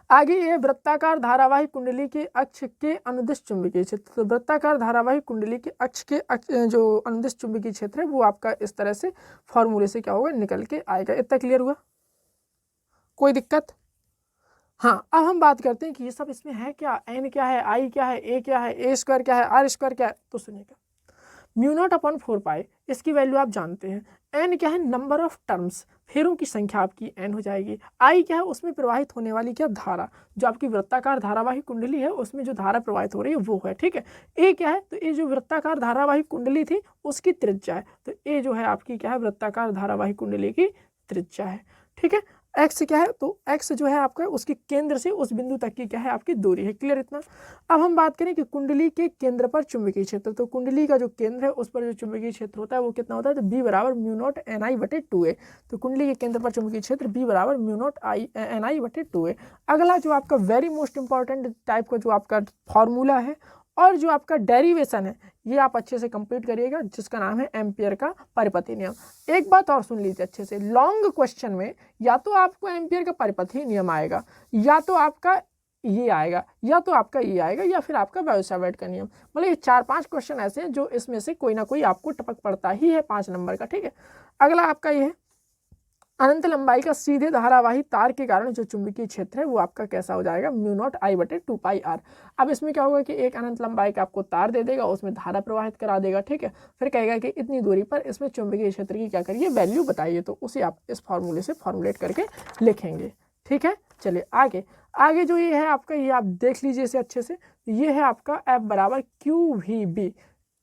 आगे ये वृत्ताकार धारावाही कुंडली के अक्ष के अनुदिश चुंबकीय क्षेत्र, तो वृत्ताकार धारावाही कुंडली के अक्ष के जो अनुदिश चुंबकीय क्षेत्र है वो आपका इस तरह से फॉर्मूले से क्या होगा, निकल के आएगा। इतना क्लियर हुआ? कोई दिक्कत? हाँ, अब हम बात करते हैं कि ये सब इसमें है क्या, एन क्या है, आई क्या है, ए क्या है, ए स्क्वायर क्या है, आर स्क्वायर क्या है। तो सुनिएगा, म्यू नॉट अपॉन 4 पाई इसकी वैल्यू आप जानते हैं। एन क्या है, नंबर ऑफ टर्म्स, फेरों की संख्या आपकी एन हो जाएगी। आई क्या है, उसमें प्रवाहित होने वाली क्या धारा, जो आपकी वृत्ताकार धारावाही कुंडली है उसमें जो धारा प्रवाहित हो रही है वो है। ठीक है, ए क्या है, तो ये जो वृत्ताकार धारावाही कुंडली थी उसकी त्रिज्या है, तो ए जो है आपकी क्या है, वृत्ताकार धारावाही कुंडली की त्रिज्या है। ठीक है, एक्स क्या है, तो एक्स जो है आपका उसके केंद्र से उस बिंदु तक की क्या है, आपकी दूरी है। क्लियर इतना? अब हम बात करें कि कुंडली के केंद्र पर चुंबकीय क्षेत्र, तो कुंडली का जो केंद्र है उस पर जो चुंबकीय क्षेत्र होता है वो कितना होता है, तो B बराबर म्यू नॉट NI/2A। तो कुंडली के केंद्र पर चुंबकीय क्षेत्र B बराबर म्यू नॉट NI/2A। अगला जो आपका वेरी मोस्ट इंपॉर्टेंट टाइप का जो आपका फॉर्मूला है और जो आपका डेरिवेशन है ये आप अच्छे से कंप्लीट करिएगा, जिसका नाम है एम्पियर का परिपथी नियम। एक बात और सुन लीजिए अच्छे से, लॉन्ग क्वेश्चन में या तो आपको एम्पियर का परिपथी नियम आएगा, या तो आपका ये आएगा, या तो आपका ये आएगा, या फिर आपका बायो-सावर्ट का नियम। मतलब ये 4-5 क्वेश्चन ऐसे हैं जो इसमें से कोई ना कोई आपको टपक पड़ता ही है 5 नंबर का। ठीक है, अगला आपका ये है अनंत लंबाई का सीधे धारावाही तार के कारण जो चुंबकीय क्षेत्र है वो आपका कैसा हो जाएगा, म्यू नॉट I/2 पाई R। अब इसमें क्या होगा कि एक अनंत लंबाई का आपको तार दे देगा, उसमें धारा प्रवाहित करा देगा। ठीक है, फिर कहेगा कि इतनी दूरी पर इसमें चुंबकीय क्षेत्र की क्या करिए, वैल्यू बताइए, तो उसे आप इस फॉर्मूले से फॉर्मुलेट करके लिखेंगे। ठीक है, चलिए आगे। आगे जो ये है आपका, ये आप देख लीजिए इसे अच्छे से, ये है आपका F बराबर QVB।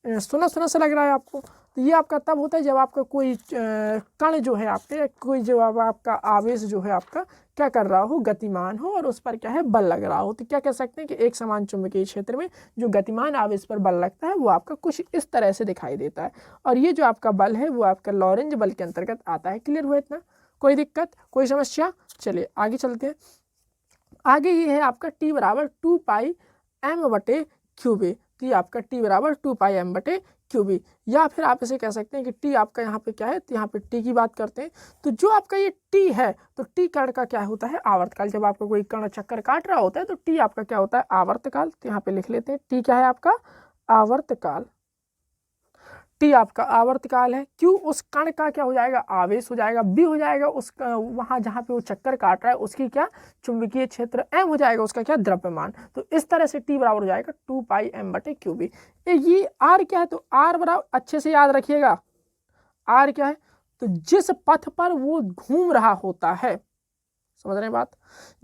सुना सुना सा लग रहा है आपको, तो ये आपका तब होता है जब आपका कोई कण जो है आपके, कोई जो आपका आवेश जो है आपका क्या कर रहा हो, गतिमान हो और उस पर क्या है, बल लग रहा हो। तो क्या कह सकते हैं कि एक समान चुंबकीय क्षेत्र में जो गतिमान आवेश पर बल लगता है वो आपका कुछ इस तरह से दिखाई देता है, और ये जो आपका बल है वो आपका लॉरेंज बल के अंतर्गत आता है। क्लियर हुआ इतना? कोई दिक्कत, कोई समस्या? चलिए आगे चलते हैं। आगे ये है आपका T बराबर 2 पाई M/QB। तो ये आपका T बराबर 2 पाई M/QB, या फिर आप इसे कह सकते हैं कि T आपका यहाँ पे क्या है, तो यहाँ पे T की बात करते हैं। तो जो आपका ये T है, तो T कण का क्या होता है, आवर्तकाल। जब आपका कोई कण चक्कर काट रहा होता है तो T आपका क्या होता है, आवर्तकाल। तो यहाँ पे लिख लेते हैं T क्या है आपका, आवर्तकाल। T आपका आवर्तकाल है। Q उस कण का क्या हो जाएगा, आवेश हो जाएगा। B हो जाएगा उस वहां जहां पे वो चक्कर काट रहा है उसकी क्या, चुंबकीय क्षेत्र। M हो जाएगा उसका क्या, द्रव्यमान। तो इस तरह से T बराबर हो जाएगा 2 पाई M/QB। ये R क्या है, तो R बराबर अच्छे से याद रखिएगा, R क्या है, तो जिस पथ पर वो घूम रहा होता है, समझ रहे हैं बात,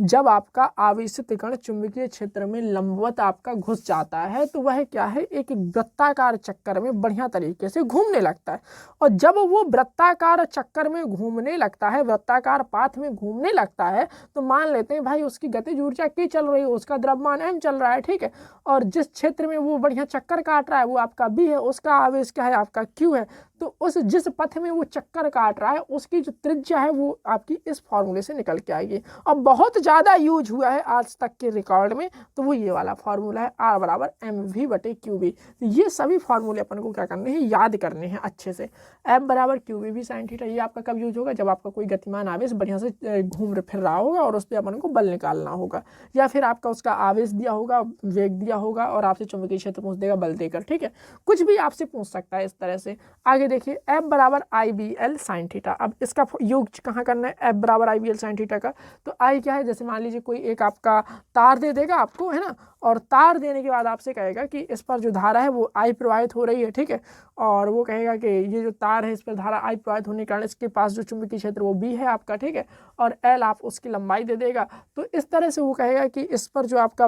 जब आपका आवेशित कण चुंबकीय क्षेत्र में लंबवत आपका घुस जाता है तो वह क्या है, एक वृत्ताकार चक्कर में बढ़िया तरीके से घूमने लगता है। और जब वो वृत्ताकार चक्कर में घूमने लगता है, वृत्ताकार पाथ में घूमने लगता है, तो मान लेते हैं भाई उसकी गतिज ऊर्जा K चल रही है, उसका द्रव्यमान M चल रहा है। ठीक है, और जिस क्षेत्र में वो बढ़िया चक्कर काट रहा है वो आपका B है, उसका आवेश क्या है, आपका Q है। तो उस जिस पथ में वो चक्कर काट रहा है उसकी जो त्रिज्या है वो आपकी इस फॉर्मूले से निकल के आएगी। और बहुत ज़्यादा यूज हुआ है आज तक के रिकॉर्ड में, तो वो ये वाला फॉर्मूला है, R बराबर MV/QB। तो ये सभी फॉर्मूले अपन को क्या करने हैं, याद करने हैं अच्छे से। F बराबर QV sin थीटा, ये आपका कब यूज होगा, जब आपका कोई गतिमान आवेश बढ़िया से घूम फिर रहा होगा और उस पर अपन को बल निकालना होगा, या फिर आपका उसका आवेश दिया होगा, वेग दिया होगा और आपसे चुंबकीय क्षेत्र पूछ देगा बल देकर। ठीक है, कुछ भी आपसे पूछ सकता है इस तरह से। आगे देखिए एफ बराबर आई बी एल साइन थीटा। अब इसका योग कहाँ करना है, एफ बराबर आई बी एल साइन थीटा का। तो आई क्या है, जैसे मान लीजिए कोई एक आपका तार दे देगा आपको, है ना, और तार देने के बाद आपसे कहेगा कि इस पर जो धारा है वो आई प्रवाहित हो रही है, ठीक है, और वो कहेगा कि ये जो तार है इस पर धारा आई प्रवाहित होने के कारण इसके पास जो चुंबकीय क्षेत्र वो बी है आपका, ठीक है, और एल आप उसकी लंबाई दे देगा। तो इस तरह से वो कहेगा कि इस पर जो आपका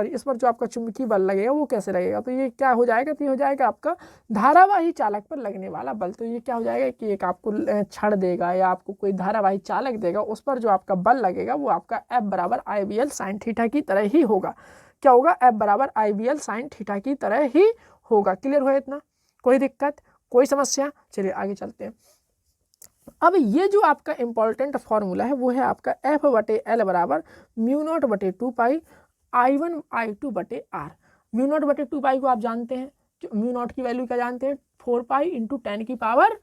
इस पर जो आपका चुंबकीय बल लगेगा वो कैसे लगेगा। तो ये क्या हो जाएगा, तो ये हो जाएगा आपका धारावाही चालक पर लगने वाला बल। तो ये क्या हो जाएगा कि एक आपको छड़ देगा या आपको कोई धारावाही चालक देगा, उस पर जो आपका बल लगेगा वो आपका एफ बराबर आई बी एल साइन थीटा की तरह ही होगा। क्या होगा, एफ बराबर आई बी एल साइन थीटा की तरह ही होगा। क्लियर हुआ इतना, कोई दिक्कत, कोई समस्या? चलिए आगे चलते हैं। अब ये जो आपका इंपॉर्टेंट फॉर्मूला है वो है आपका एफ बटे एल बराबर म्यू नॉट बटे 2 पाई I1 I2 बटे आर। म्यू नॉट बटे 2 पाई को आप जानते हैं, म्यू नॉट की वैल्यू क्या जानते हैं, 4 पाई इंटू 10 की पावर,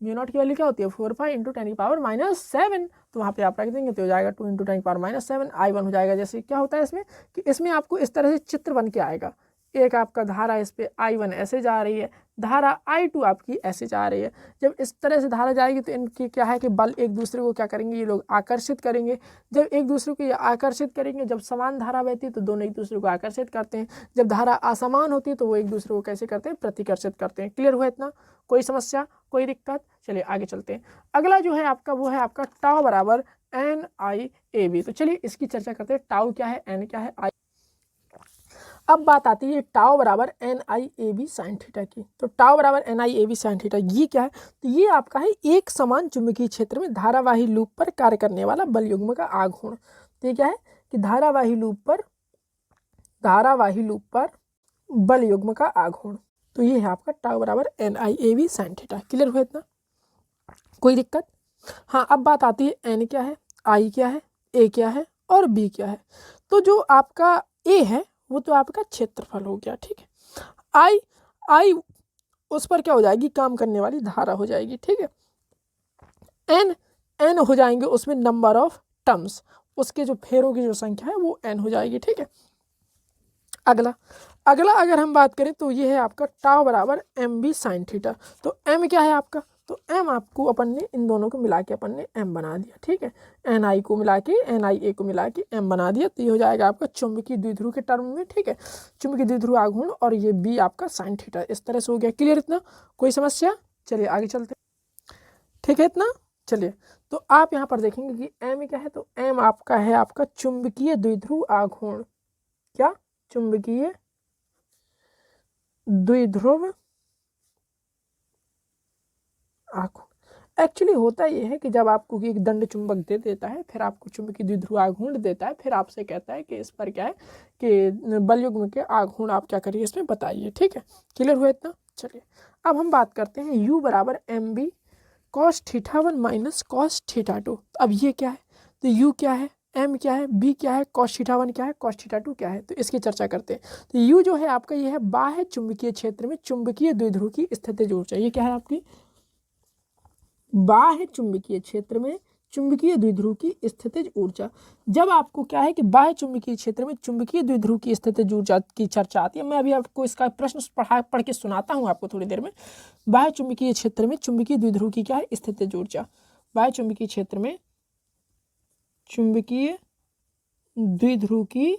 म्यू नॉट की वैल्यू क्या होती है, 4 पाई इंटू 10 की पावर -7। तो वहाँ पे आप रख देंगे तो हो जाएगा 2 इंटू 10 की पावर -7। I1 हो जाएगा, जैसे क्या होता है इसमें कि इसमें आपको इस तरह से चित्र बन के आएगा, एक आपका धारा इस पे I1 ऐसे जा रही है, धारा I2 आपकी ऐसे जा रही है। जब इस तरह से धारा जाएगी तो इनकी क्या है कि बल एक दूसरे को क्या करेंगे, ये लोग आकर्षित करेंगे। जब एक दूसरे को ये आकर्षित करेंगे, जब समान धारा बहती है तो दोनों एक दूसरे को आकर्षित करते हैं, जब धारा असमान होती है तो वो एक दूसरे को कैसे करते हैं, प्रतिकर्षित करते हैं। क्लियर हुआ इतना, कोई समस्या, कोई दिक्कत? चलिए आगे चलते हैं। अगला जो है आपका वो है आपका टाउ बराबर एन आई ए बी। तो चलिए इसकी चर्चा करते हैं, टाउ क्या है, एन क्या है, आई। अब बात आती है टाउ बराबर N I A B sine theta की। तो टाउ बराबर N I A B sine theta ये क्या है, तो ये आपका है एक समान चुंबकीय क्षेत्र में धारावाही लूप पर कार्य करने वाला बल युग्म का आघूर्ण। तो ये क्या है कि धारावाही लूप पर बल युग्म का आघूर्ण। तो ये है आपका टाउ बराबर N I A B sine theta. Clear हुआ इतना, कोई दिक्कत? हाँ, अब बात आती है एन क्या है, आई क्या है, ए क्या है और बी क्या है। तो जो आपका ए है वो तो आपका क्षेत्रफल हो गया, ठीक है। आई उस पर क्या हो जाएगी, काम करने वाली धारा हो जाएगी, ठीक है। एन हो जाएंगे उसमें नंबर ऑफ टर्म्स, उसके जो फेरों की जो संख्या है वो एन हो जाएगी, ठीक है। अगला अगर हम बात करें तो ये है आपका टाउ बराबर एम बी साइन थीटा। तो एम क्या है आपका, तो एम आपको अपन ने इन दोनों को मिला के अपन ने एम बना दिया, ठीक है। एन आई को मिला के, एन आई ए को मिला के एम बना दिया। तो ये हो जाएगा आपका चुंबकीय द्विध्रुव के टर्म में, ठीक है, चुंबकीय द्विध्रुव आघूर्ण, और ये बी आपका साइन थीटा। इस तरह से हो गया। क्लियर इतना, कोई समस्या? चलिए आगे चलते हैं, ठीक है इतना। चलिए तो आप यहाँ पर देखेंगे कि एम क्या है, तो एम आपका है आपका चुंबकीय द्विध्रुव आघूर्ण। क्या, चुंबकीय द्विध्रुव आघूर्ण। एक्चुअली होता ये है कि जब आपको एक दंड चुंबक दे देता है, फिर आपको चुंबकीय द्विध्रुव आघूर्ण देता है, फिर आपसे कहता है कि इस पर क्या है कि बल युग्म के आघूर्ण आप क्या करिए इसमें बताइए, ठीक है। क्लियर हुआ इतना? चलिए अब हम बात करते हैं u बराबर M B cos theta 1 minus cos theta 2। अब ये क्या है, तो u क्या है, m क्या है, b क्या है, cos थीटा 1 क्या है, cos थीटा 2 क्या है। तो इसकी चर्चा करते हैं। तो u जो है आपका ये है बाह्य चुंबकीय क्षेत्र में चुंबकीय द्विध्रुव की स्थितिज ऊर्जा। ये क्या है आपकी बाह्य चुंबकीय क्षेत्र में चुंबकीय द्विध्रुव की स्थितिज ऊर्जा। जब आपको क्या है कि बाह्य चुंबकीय क्षेत्र में चुंबकीय द्विध्रुव की स्थितिज ऊर्जा की चर्चा आती है, मैं अभी आपको इसका प्रश्न पढ़ के सुनाता हूँ आपको थोड़ी देर में। बाह्य चुंबकीय क्षेत्र में चुंबकीय द्विध्रुव की क्या है, स्थितिज ऊर्जा। बाह्य चुंबकीय क्षेत्र में चुंबकीय द्विध्रुव की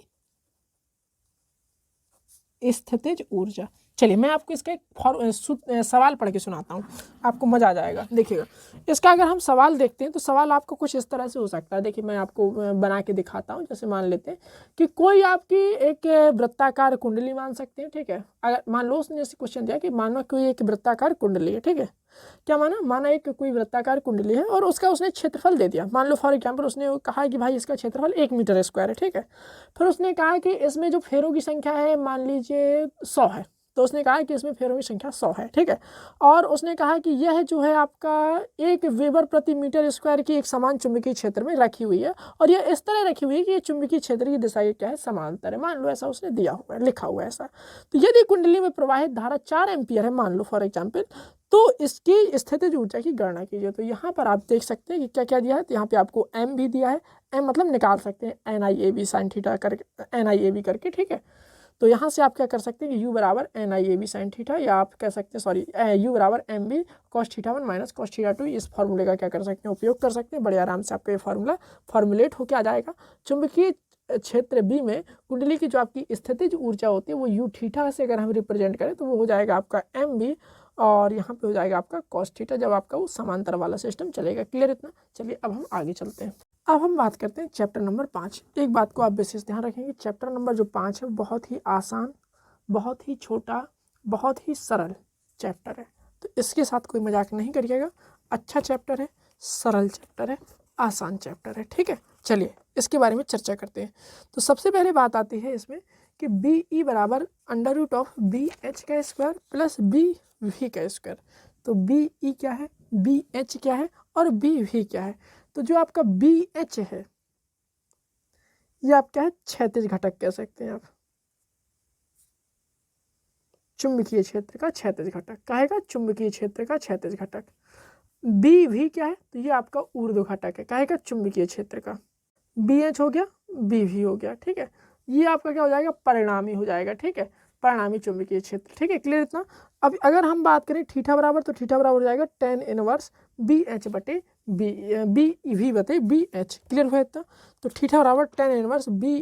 स्थितिज ऊर्जा। चलिए मैं आपको इसका एक सवाल पढ़ के सुनाता हूँ, आपको मजा आ जाएगा। देखिएगा इसका अगर हम सवाल देखते हैं तो सवाल आपको कुछ इस तरह से हो सकता है। देखिए मैं आपको बना के दिखाता हूँ। जैसे मान लेते हैं कि कोई आपकी एक वृत्ताकार कुंडली मान सकते हैं, ठीक है। अगर मान लो उसने ऐसे क्वेश्चन दिया कि मानो कोई एक वृत्ताकार कुंडली है, ठीक है। क्या माना एक कोई वृत्ताकार कुंडली है और उसका उसने क्षेत्रफल दे दिया। मान लो फॉर एग्जाम्पल उसने कहा कि भाई इसका क्षेत्रफल 1 मीटर स्क्वायर है, ठीक है। फिर उसने कहा कि इसमें जो फेरों की संख्या है मान लीजिए 100 है। तो उसने कहा कि इसमें फेरों की संख्या 100 है, ठीक है। और उसने कहा कि यह जो है आपका 1 वेबर प्रति मीटर स्क्वायर की एक समान चुंबकीय क्षेत्र में रखी हुई है, और यह इस तरह रखी हुई है कि ये चुंबकीय क्षेत्र की दिशा क्या है, समांतर है। मान लो ऐसा उसने दिया हुआ है, लिखा हुआ है ऐसा। तो यदि कुंडली में प्रवाहित धारा 4 एम्पियर है मान लो फॉर एग्जाम्पल, तो इसकी स्थितिज ऊर्जा की गणना कीजिए। तो यहाँ पर आप देख सकते हैं कि क्या क्या दिया है। तो यहाँ पे आपको m भी दिया है, m मतलब निकाल सकते हैं NIAB साइन थीटा करके, NIAB करके, ठीक है। तो यहाँ से आप क्या कर सकते हैं कि यू बराबर N I A B sine theta, या आप कह सकते हैं सॉरी यू बराबर M B cos theta 1 minus cos theta 2, इस फार्मूले का क्या कर सकते हैं, उपयोग कर सकते हैं। बड़े आराम से आपका ये फार्मूला फॉर्मुलेट होकर आ जाएगा। चुंबकीय क्षेत्र बी में कुंडली की जो आपकी स्थितिज ऊर्जा होती है वो यू थीटा से अगर हम रिप्रेजेंट करें तो वो हो जाएगा आपका एम बी, और यहाँ पे हो जाएगा आपका कॉस थीटा, जब आपका वो समांतर वाला सिस्टम चलेगा। क्लियर इतना? चलिए अब हम आगे चलते हैं। अब हम बात करते हैं चैप्टर नंबर 5। एक बात को आप विशेष ध्यान रखेंगे, चैप्टर नंबर जो 5 है बहुत ही आसान, बहुत ही छोटा, बहुत ही सरल चैप्टर है। तो इसके साथ कोई मजाक नहीं करिएगा। अच्छा चैप्टर है, सरल चैप्टर है, आसान चैप्टर है। ठीक है, चलिए इसके बारे में चर्चा करते हैं। तो सबसे पहले बात आती है इसमें कि बी ई बराबर under root of B H का स्क्वायर प्लस बी वी का स्क्वायर। तो बी ई क्या है, बी एच क्या है और बी वी क्या है। तो जो आपका बी एच है ये आप क्या है, क्षैतिज घटक कह सकते हैं आप, चुंबकीय क्षेत्र का क्षैतिज घटक कहेगा, चुंबकीय क्षेत्र का क्षैतिज घटक। बी वी क्या है, तो ये आपका ऊर्ध्व घटक है, कहेगा चुंबकीय क्षेत्र का। बी एच हो गया, बी वी हो गया। ठीक है, ये आपका क्या हो जाएगा, परिणामी हो जाएगा। ठीक है, परिणामी चुंबकीय क्षेत्र। ठीक है, क्लियर इतना? अब अगर हम बात करें थीटा बराबर, तो थीटा बराबर हो जाएगा tan इनवर्स बी एच बटे बी वी बटे बी एच। क्लियर हुआ इतना? तो थीटा बराबर tan इनवर्स बी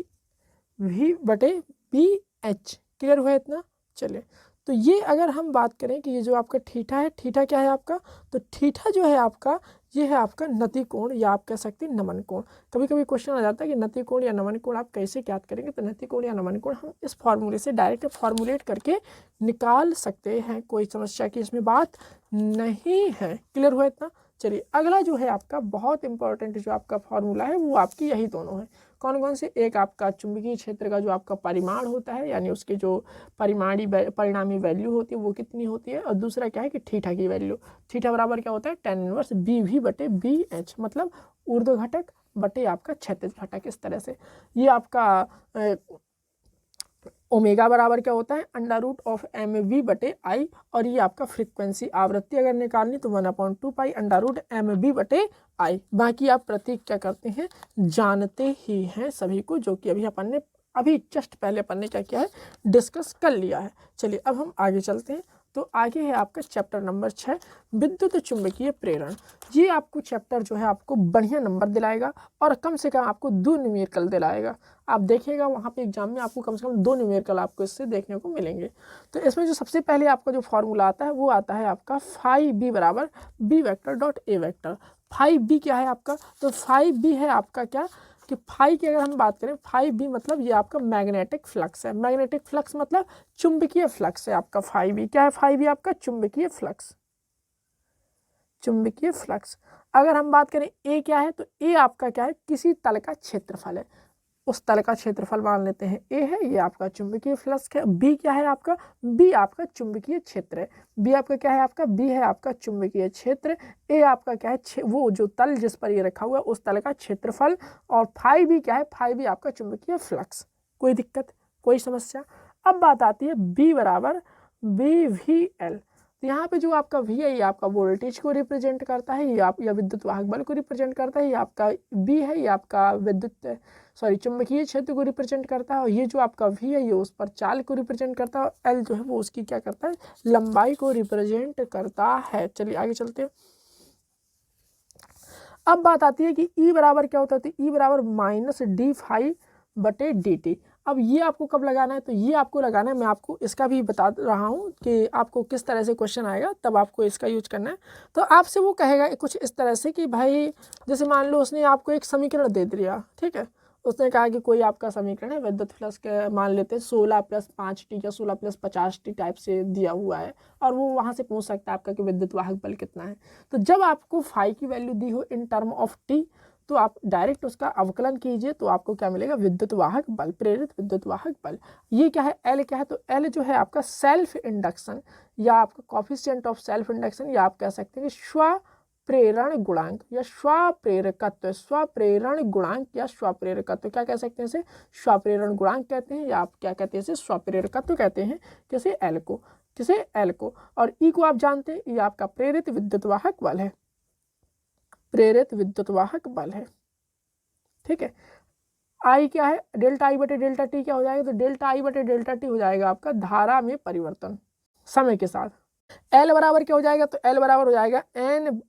वी बटे बी एच। क्लियर हुआ इतना? चलिए, तो ये अगर हम बात करें कि ये जो आपका थीटा है, थीटा क्या है आपका, तो थीटा जो है आपका ये है आपका नति कोण, या आप कह सकते हैं नमन कोण। कभी कभी क्वेश्चन आ जाता है कि नति कोण या नमन कोण आप कैसे ज्ञात करेंगे। तो नति कोण या नमन कोण हम इस फॉर्मूले से डायरेक्ट फॉर्मुलेट करके निकाल सकते हैं, कोई समस्या की इसमें बात नहीं है। क्लियर हुआ इतना? चलिए अगला जो है आपका बहुत इंपॉर्टेंट जो आपका फॉर्मूला है वो आपकी यही दोनों है। कौन कौन से? एक आपका चुंबकीय क्षेत्र का जो आपका परिमाण होता है, यानी उसके जो परिणामी वैल्यू होती है वो कितनी होती है, और दूसरा क्या है कि थीटा की वैल्यू। थीटा बराबर क्या होता है, tan इनवर्स बी वी बटे बी एच, मतलब ऊर्ध्व घटक बटे आपका क्षैतिज घटक। इस तरह से ये आपका ओमेगा बराबर क्या होता है, under root of M V बटे आई, और ये आपका फ्रीक्वेंसी आवृत्ति अगर निकालनी तो 1/2 pi under root M V बटे आई। बाकी आप प्रतीक क्या करते हैं जानते ही हैं सभी को, जो कि अभी जस्ट पहले अपन ने क्या किया है, डिस्कस कर लिया है। चलिए अब हम आगे चलते हैं। तो आगे है आपका चैप्टर नंबर 6 विद्युत चुंबकीय प्रेरण। ये आपको चैप्टर जो है आपको बढ़िया नंबर दिलाएगा, और कम से कम आपको 2 न्यूमेरिकल दिलाएगा। आप देखिएगा वहाँ पे एग्जाम में आपको कम से कम 2 न्यूमेरिकल आपको इससे देखने को मिलेंगे। तो इसमें जो सबसे पहले आपका जो फॉर्मूला आता है वो आता है आपका फाई बी बराबर B vector dot A vector. Phi B क्या है आपका, तो फाई बी है आपका क्या कि फाई की अगर हम बात करें, फाई बी मतलब ये आपका मैग्नेटिक फ्लक्स है। मैग्नेटिक फ्लक्स मतलब चुंबकीय फ्लक्स है आपका फाई बी। क्या है फाई बी आपका, चुंबकीय फ्लक्स। चुंबकीय फ्लक्स अगर हम बात करें ए क्या है, तो ए आपका क्या है, किसी तल का क्षेत्रफल है। उस तल का क्षेत्रफल मान लेते हैं ए है, ये आपका चुंबकीय फ्लक्स है। बी क्या है आपका, बी आपका चुंबकीय क्षेत्र है। बी आपका क्या है आपका, बी है आपका चुंबकीय क्षेत्र। ए आपका क्या है, वो जो तल जिस पर ये रखा हुआ है उस तल का क्षेत्रफल। और फाई बी क्या है, फाई बी आपका चुंबकीय फ्लक्स। कोई दिक्कत, कोई समस्या? अब बात आती है बी बराबर बी वी एल। तो यहाँ पे जो आपका वी है ये आपका वोल्टेज को रिप्रेजेंट करता है, ये आप या विद्युत वाहक बल को रिप्रेजेंट करता है। ये आपका बी है, ये आपका चुंबकीय क्षेत्र को रिप्रेजेंट करता है। और ये जो आपका वी है ये उस पर चाल को रिप्रेजेंट करता है, और एल जो है वो उसकी क्या करता है, लंबाई को रिप्रेजेंट करता है। चलिए आगे चलते हैं। अब बात आती है कि ई बराबर क्या होता है, तो ई बराबर माइनस डी फाई बटे डी टी। अब ये आपको कब लगाना है, तो ये आपको लगाना है, मैं आपको इसका भी बता रहा हूँ कि आपको किस तरह से क्वेश्चन आएगा, तब आपको इसका यूज करना है। तो आपसे वो कहेगा कुछ इस तरह से कि भाई जैसे मान लो उसने आपको एक समीकरण दे दिया, ठीक है, उसने कहा कि कोई आपका समीकरण है विद्युत फ्लक्स के, मान लेते हैं 16 + 5t या 16 + 50t टाइप से दिया हुआ है, और वो वहाँ से पूछ सकता है आपका कि विद्युत वाहक बल कितना है। तो जब आपको फाई की वैल्यू दी हो इन टर्म ऑफ टी, तो आप डायरेक्ट उसका अवकलन कीजिए, तो आपको क्या मिलेगा, विद्युत वाहक बल, प्रेरित विद्युत वाहक बल। ये क्या है, एल क्या है, तो एल जो है आपका सेल्फ इंडक्शन, या आपका कॉफिशिएंट ऑफ सेल्फ इंडक्शन, या आप कह सकते हैं स्वप्रेरण गुणांक या स्वप्रेरकत्व, स्वप्रेरण गुणांक या स्वप्रेरकत्व, क्या कह सकते हैं इसे, स्वप्रेरण गुणांक कहते हैं, या आप क्या कहते हैं इसे, स्वप्रेरकत्व कहते हैं। किसे, एल को, किसे, एल को। और ई को आप जानते हैं, ये आपका प्रेरित विद्युत वाहक बल है, प्रेरित विद्युत वाहक बल है। ठीक है, आई क्या है, डेल्टा आई बटे डेल्टा टी क्या हो जाएगा, तो डेल्टा आई बटे डेल्टा टी हो जाएगा आपका धारा में परिवर्तन समय के साथ। एल बराबर क्या हो जाएगा, तो एल बराबर हो जाएगा एन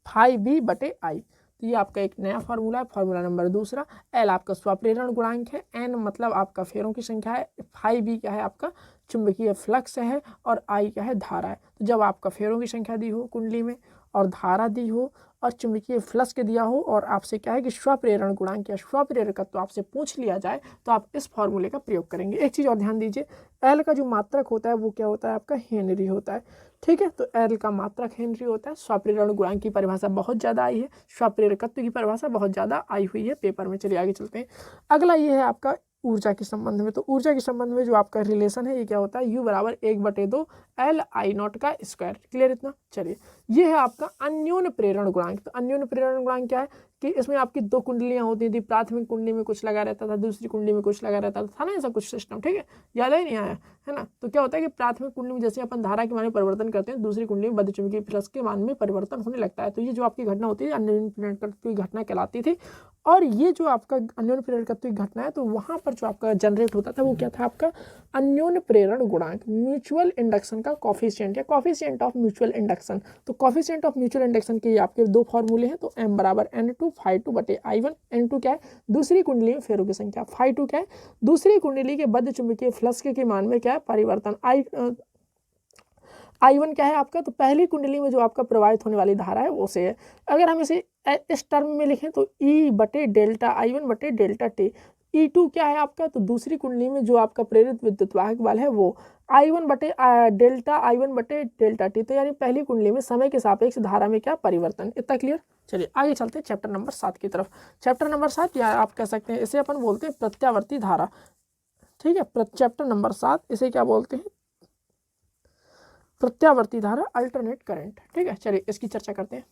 फाई बी बटे आई। तो ये आपका एक नया फार्मूला है, फार्मूला नंबर दूसरा। एल आपका स्वप्रेरण गुणांक है, एन मतलब आपका फेरों की संख्या है, फाई बी क्या है आपका चुंबकीय फ्लक्स है, और आई क्या है धारा है। तो जब आपका फेरों की संख्या दी हो कुंडली में और धारा दी हो और चुंबकीय फ्लक्स के दिया हो और आपसे क्या है कि स्वप्रेरण गुणांक या स्वप्रेरकत्व आपसे पूछ लिया जाए तो आप इस फॉर्मूले का प्रयोग करेंगे। एक चीज़ और ध्यान दीजिए, एल का जो मात्रक होता है वो क्या होता है आपका हेनरी होता है, ठीक है। तो एल का मात्रक हेनरी होता है। स्वप्रेरण गुणांक की परिभाषा बहुत ज़्यादा आई है, स्वप्रेरकत्व की परिभाषा बहुत ज़्यादा आई हुई है पेपर में। चलिए आगे चलते हैं। अगला ये है आपका ऊर्जा के संबंध में। तो ऊर्जा के संबंध में जो आपका रिलेशन है ये क्या होता है, यू बराबर 1/2 एल आई नॉट का स्क्वायर। क्लियर इतना। चलिए ये है आपका अन्योन्य प्रेरण गुणांक। तो अन्योन्य प्रेरण गुणांक क्या है कि इसमें आपकी दो कुंडलियां होती थी, प्राथमिक कुंडली में कुछ लगा रहता था, दूसरी कुंडली में कुछ लगा रहता था ना, ऐसा कुछ सिस्टम, ठीक है, याद ही नहीं आया है ना। तो क्या होता है कि प्राथमिक कुंडली में जैसे अपन धारा के मान में परिवर्तन करते हैं, दूसरी कुंडली में बद्धचुंबकीय फ्लक्स के मान में परिवर्तन होने लगता है। तो ये जो आपकी घटना होती है अन्योन्य प्रेरण की घटना कहलाती थी। और ये जो आपका अन्योन्य प्रेरण की घटना है तो वहाँ पर जो आपका जनरेट होता था वो क्या था आपका अन्योन्य प्रेरण गुणांक, म्यूचुअल इंडक्शन का कॉफिशिएंट या कॉफिशिएंट ऑफ म्यूचुअल इंडक्शन। तो कॉफिशिएंट ऑफ म्यूचुअल इंडक्शन के आपके दो फॉर्मूले हैं। तो m बराबर n2 φ2 बटे I1। n2 क्या है दूसरी कुंडली में फेरों की संख्या, φ2 क्या है दूसरी कुंडली के बद्ध चुंबकीय फ्लक्स के मान में क्या है परिवर्तन, I1 क्या है आपका, तो पहली कुंडली में जो आपका प्रवाहित होने वाली धारा है वो से है। अगर हम इसे इस टर्म में लिखें तो E बटे डेल्टा I1 बटे डेल्टा टी। E2 क्या है आपका, तो दूसरी कुंडली में जो आपका प्रेरित विद्युत वाहक बल है वो I1 बटे डेल्टा I1 बटे डेल्टा टी। तो यानी पहली कुंडली में समय के सापेक्ष धारा में क्या परिवर्तन। इतना क्लियर। चलिए आगे चलते हैं चैप्टर नंबर 7 की तरफ। चैप्टर नंबर 7 या आप कह सकते हैं इसे अपन बोलते हैं प्रत्यावर्ती धारा, ठीक है। चैप्टर नंबर 7 इसे क्या बोलते हैं, प्रत्यावर्ती धारा, अल्टरनेट करंट, ठीक है। चलिए इसकी चर्चा करते हैं।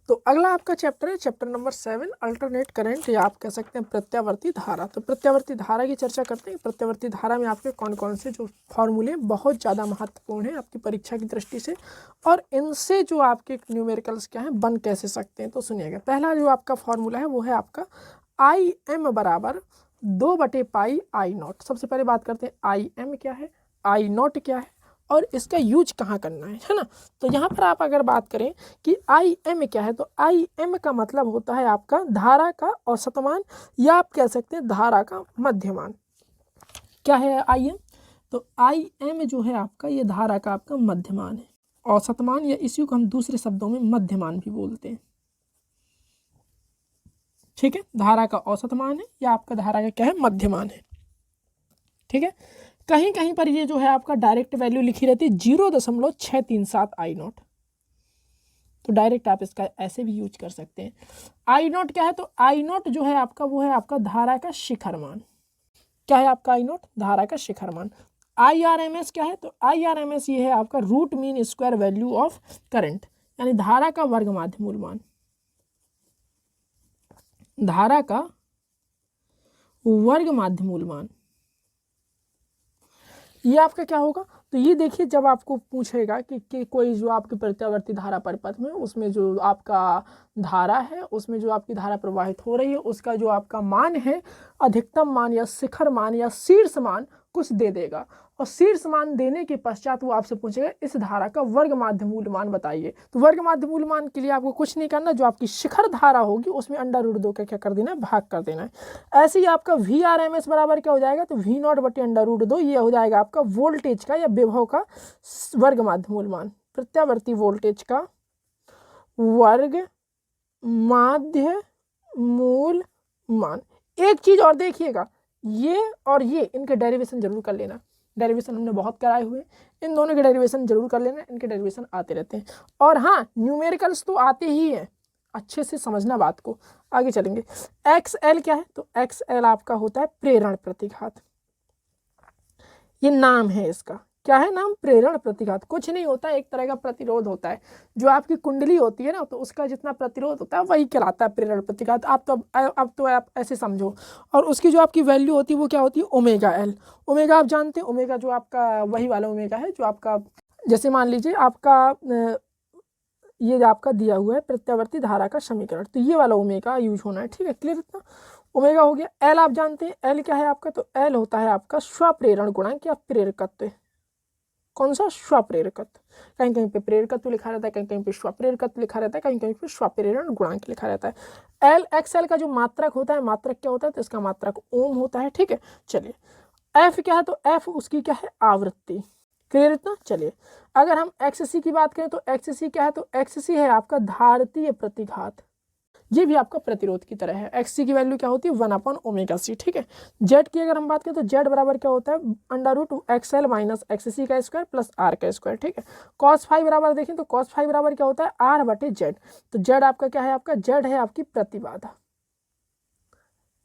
तो अगला आपका चैप्टर है चैप्टर नंबर 7 अल्टरनेट करंट या आप कह सकते हैं प्रत्यावर्ती धारा। तो प्रत्यावर्ती धारा की चर्चा करते हैं। प्रत्यावर्ती धारा में आपके कौन कौन से जो फॉर्मूले बहुत ज़्यादा महत्वपूर्ण हैं आपकी परीक्षा की दृष्टि से, और इनसे जो आपके न्यूमेरिकल्स क्या हैं बन कैसे सकते हैं। तो सुनिएगा, पहला जो आपका फॉर्मूला है वो है आपका IM बराबर 2/πI0। सबसे पहले बात करते हैं IM क्या है, I0 क्या है और इसका यूज कहाँ करना है ना। तो यहाँ पर आप अगर बात करें कि IM क्या है, तो IM का मतलब होता है आपका धारा का औसतमान या आप कह सकते हैं धारा का मध्यमान। क्या है IM, तो IM जो है आपका ये धारा का आपका मध्यमान है, औसतमान, या इसी को हम दूसरे शब्दों में मध्यमान भी बोलते हैं, ठीक है। धारा का औसतमान है या आपका धारा का क्या है मध्यमान है, ठीक है। कहीं कहीं पर ये जो है आपका डायरेक्ट वैल्यू लिखी रहती है 0.637 I0। तो डायरेक्ट आप इसका ऐसे भी यूज कर सकते हैं। I0 क्या है, तो I0 जो है आपका वो है आपका धारा का शिखर मान। क्या है आपका I0, धारा का शिखर मान। IRMS क्या है, तो IRMS ये है आपका root mean square value of current, यानी धारा का वर्ग माध्य मूल मान, धारा का वर्ग माध्य मूल मान। ये आपका क्या होगा, तो ये देखिए जब आपको पूछेगा कि कोई जो आपकी प्रत्यावर्ती धारा परिपथ में उसमें जो आपका धारा है उसमें जो आपकी धारा प्रवाहित हो रही है उसका जो आपका मान है अधिकतम मान या शिखर मान या शीर्ष मान कुछ दे देगा, और शीर्ष मान देने के पश्चात वो आपसे पूछेगा इस धारा का वर्ग माध्य मूल मान बताइए। तो वर्ग माध्य मूल मान के लिए आपको कुछ नहीं करना, जो आपकी शिखर धारा होगी उसमें √2 का क्या कर देना है, भाग कर देना है। ऐसे ही आपका VRMS बराबर क्या हो जाएगा, तो V0 बटे √2 ये हो जाएगा आपका वोल्टेज का या विभव का वर्ग माध्य मूल मान, प्रत्यावर्ती वोल्टेज का वर्ग माध्य मूल मान। एक चीज और देखिएगा, ये और ये इनके डेरिवेशन जरूर कर लेना, डेरिवेशन हमने बहुत कराए हुए, इन दोनों के डेरिवेशन जरूर कर लेना, इनके डेरिवेशन आते रहते हैं। और हाँ न्यूमेरिकल्स तो आते ही हैं, अच्छे से समझना बात को। आगे चलेंगे। XL क्या है, तो XL आपका होता है प्रेरण प्रतिघात, ये नाम है इसका। क्या है नाम, प्रेरण प्रतिघात। कुछ नहीं होता है, एक तरह का प्रतिरोध होता है, जो आपकी कुंडली होती है ना तो उसका जितना प्रतिरोध होता है वही कहलाता है प्रेरण प्रतिघात। अब तो आप ऐसे समझो। और उसकी जो आपकी वैल्यू होती है वो क्या होती है, ω_L। ओमेगा आप जानते हैं, ओमेगा जो आपका वही वाला ओमेगा है जो आपका, जैसे मान लीजिए आपका ये आपका दिया हुआ है प्रत्यावर्ती धारा का समीकरण, तो ये वाला ओमेगा यूज होना है, ठीक है, क्लियर इतना। ओमेगा हो गया। एल आप जानते हैं, एल क्या है आपका, तो एल होता है आपका स्वप्रेरण गुणांक या प्रेरकत्व। कौन सा? स्वप्रेरकत्व। कहीं कहीं पे प्रेरकत्व लिखा रहता है, कहीं कहीं पे स्वप्रेरकत्व लिखा रहता है, कहीं कहीं पे स्वप्रेरण गुणांक लिखा रहता है। एल एक्सएल का जो मात्रक होता है, मात्रक क्या होता है, तो इसका मात्रक ओम होता है, ठीक है। चलिए एफ क्या है, तो एफ उसकी क्या है, आवृत्ति, क्लियर इतना। चलिए अगर हम एक्ससी की बात करें तो एक्ससी क्या है, तो एक्ससी है आपका धारतीय प्रतिघात, ये भी आपका प्रतिरोध की तरह है। एक्ससी की वैल्यू क्या होती है, 1/ओमेगा c, ठीक है। जेड की अगर हम बात करें तो जेड बराबर क्या होता है, √XL माइनस XC का स्क्वायर प्लस R का स्क्वायर, ठीक है। cos फाई बराबर देखें तो cos फाई बराबर क्या होता है, R/Z, तो जेड आपका क्या है, आपका जेड है आपकी प्रतिबाधा।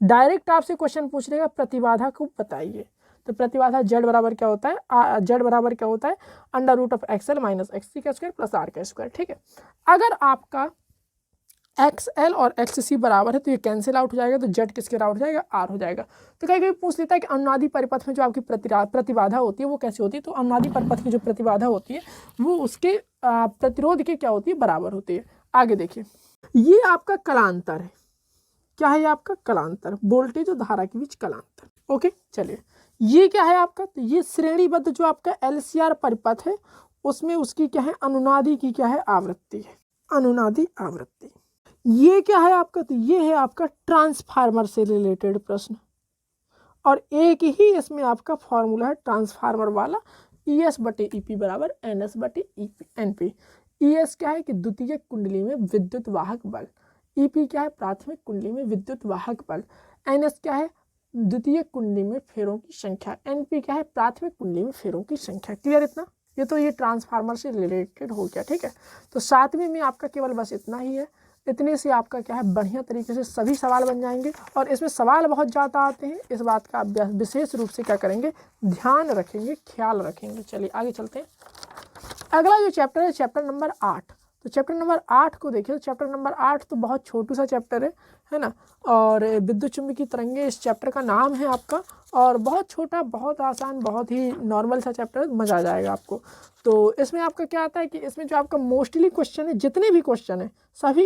डायरेक्ट आपसे क्वेश्चन पूछ लेगा प्रतिबाधा को बताइए, तो प्रतिबाधा जेड बराबर क्या होता है, जेड बराबर क्या होता है, √XL माइनस XC का स्क्वायर प्लस R का स्क्वायर, ठीक है। अगर आपका XL और XC बराबर है तो ये कैंसिल आउट हो जाएगा, तो जेड किसके बराबर हो जाएगा, R हो जाएगा। तो कहीं कहीं पूछ लेता है कि अनुनादी परिपथ में जो आपकी प्रतिबाधा होती है वो कैसी होती है, तो अनुनादी परिपथ की जो प्रतिबाधा होती है वो उसके प्रतिरोध के क्या होती है, बराबर होती है। आगे देखिए, ये आपका कलांतर है, क्या है ये आपका कलांतर, वोल्टेज और धारा के बीच कलांतर, ओके। चलिए ये क्या है आपका, तो ये श्रेणीबद्ध जो आपका LCR परिपथ है उसमें उसकी क्या है, अनुनादी की क्या है, आवृत्ति है, अनुनादी आवृत्ति। ये क्या है आपका, तो ये है आपका ट्रांसफार्मर से रिलेटेड प्रश्न, और एक ही इसमें आपका फॉर्मूला है ट्रांसफार्मर वाला, ES/EP बराबर NS/NP। ES क्या है कि द्वितीयक कुंडली में विद्युत वाहक बल, EP क्या है प्राथमिक कुंडली में विद्युत वाहक बल, NS क्या है द्वितीयक कुंडली में फेरों की संख्या, NP क्या है प्राथमिक कुंडली में फेरों की संख्या, क्लियर इतना। ये तो ये ट्रांसफार्मर से रिलेटेड हो गया, ठीक है। तो 7वीं में आपका केवल बस इतना ही है, इतने से आपका क्या है बढ़िया तरीके से सभी सवाल बन जाएंगे, और इसमें सवाल बहुत ज़्यादा आते हैं, इस बात का आप विशेष रूप से क्या करेंगे, ध्यान रखेंगे, ख्याल रखेंगे। चलिए आगे चलते हैं। अगला जो चैप्टर है चैप्टर नंबर 8, तो चैप्टर नंबर 8 को देखिए। चैप्टर नंबर 8 तो बहुत छोटू सा चैप्टर है ना, और विद्युत चुम्बकीय तरंगे इस चैप्टर का नाम है आपका, और बहुत छोटा, बहुत आसान, बहुत ही नॉर्मल सा चैप्टर है, मज़ा आ जाएगा आपको। तो इसमें आपका क्या आता है कि इसमें जो आपका मोस्टली क्वेश्चन है, जितने भी क्वेश्चन है सभी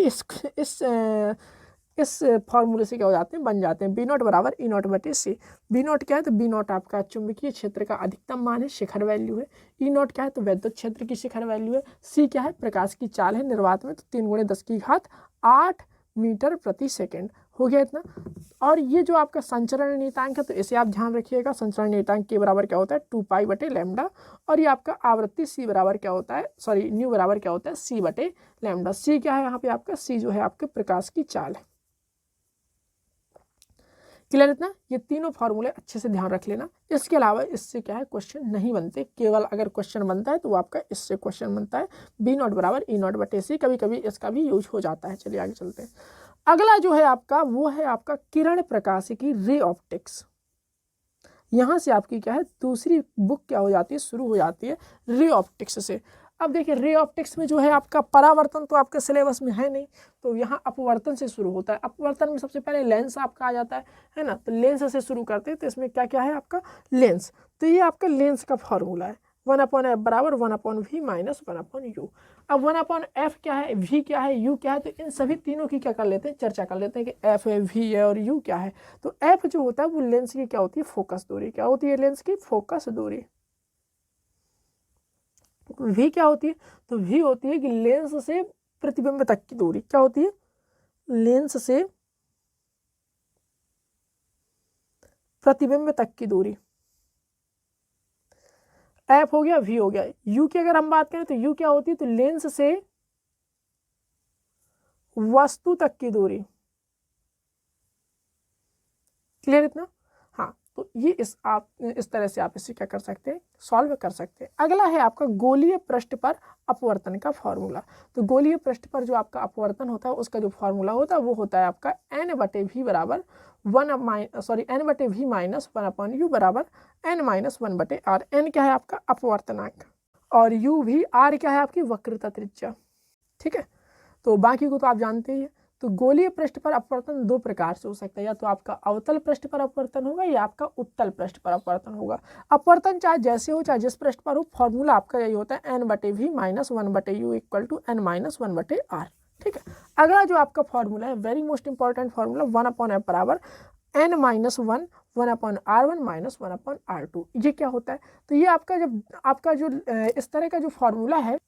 इस फॉर्मूले से क्या हो जाते हैं, बन जाते हैं। B0 बराबर E0/C। B0 क्या है, तो B0 आपका चुंबकीय क्षेत्र का अधिकतम मान है, शिखर वैल्यू है। E0 क्या है, तो वैद्युत क्षेत्र की शिखर वैल्यू है। C क्या है, प्रकाश की चाल है निर्वात में, तो 3×10⁸ मीटर प्रति सेकेंड हो गया इतना। और ये जो आपका संचरण नियतांक है, तो इसे आप ध्यान रखिएगा, संचरण नियतांक के बराबर क्या होता है, 2π/λ, और ये आपका आवृत्ति C बराबर क्या होता है, सॉरी न्यू बराबर क्या होता है, C/λ। C क्या है यहाँ पे आपका, C जो है आपके प्रकाश की चाल है, क्लियर इतना। ये तीनों फार्मूले अच्छे से ध्यान रख लेना। इसके अलावा इससे क्या है क्वेश्चन नहीं बनते, केवल अगर क्वेश्चन बनता है तो वो आपका इससे क्वेश्चन बनता है। B0 बराबर E0/C, कभी कभी इसका भी यूज हो जाता है। चलिए आगे चलते हैं। अगला जो है आपका वो है आपका किरण प्रकाशिकी, रे ऑप्टिक्स। यहाँ से आपकी क्या है दूसरी बुक क्या हो जाती है, शुरू हो जाती है रे ऑप्टिक्स से। अब देखिए रे ऑप्टिक्स में जो है आपका परावर्तन तो आपके सिलेबस में है नहीं, तो यहाँ अपवर्तन से शुरू होता है। अपवर्तन में सबसे पहले लेंस आपका आ जाता है ना, तो लेंस से शुरू करते हैं। तो इसमें क्या क्या है आपका लेंस, तो ये आपका लेंस का फॉर्मूला है 1/f बराबर 1/v माइनस 1/u। अब 1/f क्या है, v क्या है, u क्या है, तो इन सभी तीनों की क्या कर लेते हैं, चर्चा कर लेते हैं कि f है, v है और u क्या है। तो f जो होता है वो लेंस की क्या होती है, फोकस दूरी। क्या होती है लेंस की फोकस दूरी। v क्या होती है, तो v होती है कि लेंस से प्रतिबिंब तक की दूरी। क्या होती है, लेंस से प्रतिबिंब तक की दूरी। f हो गया, v हो गया। u की अगर हम बात करें तो u क्या होती है, तो लेंस से वस्तु तक की दूरी। क्लियर इतना। हाँ, तो ये इस तरह से आप इसे क्या कर सकते हैं, सॉल्व कर सकते हैं। अगला है आपका गोलीय पृष्ठ पर अपवर्तन का फॉर्मूला। तो गोलीय पृष्ठ पर जो आपका अपवर्तन होता है उसका जो फॉर्मूला होता है वो होता है आपका n/v बराबर n/v माइनस 1/u बराबर n-1/r। n क्या है आपका अपवर्तनांक, और u भी, r क्या है आपकी वक्रता त्रिज्या। ठीक है, तो बाकी को तो आप जानते ही है। तो गोलीय पृष्ठ पर अपवर्तन दो प्रकार से हो सकता है, या तो आपका अवतल पृष्ठ पर अपवर्तन होगा या आपका उत्तल पृष्ठ पर अपवर्तन होगा। अपवर्तन चाहे जैसे हो चाहे जिस पृष्ठ पर हो, फॉर्मूला आपका यही होता है n/v - 1/u = n-1/r। ठीक है, अगला जो आपका फॉर्मूला है, very most important formula, 1/f बराबर n-1 1/r1 - 1/r2। ये क्या होता है? तो ये आपका जब आपका जो इस तरह का जो फॉर्मूला है,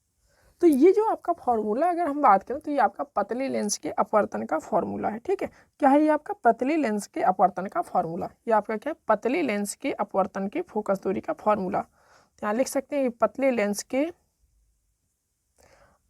तो ये जो आपका फॉर्मूला अगर हम बात करें तो ये आपका पतली लेंस के अपवर्तन का फॉर्मूला है। ठीक है, क्या है ये आपका पतली लेंस के अपवर्तन का फॉर्मूला। ये आपका क्या है? पतली लेंस के अपवर्तन की फोकस दूरी का फॉर्मूला। यहाँ लिख सकते हैं पतले लेंस के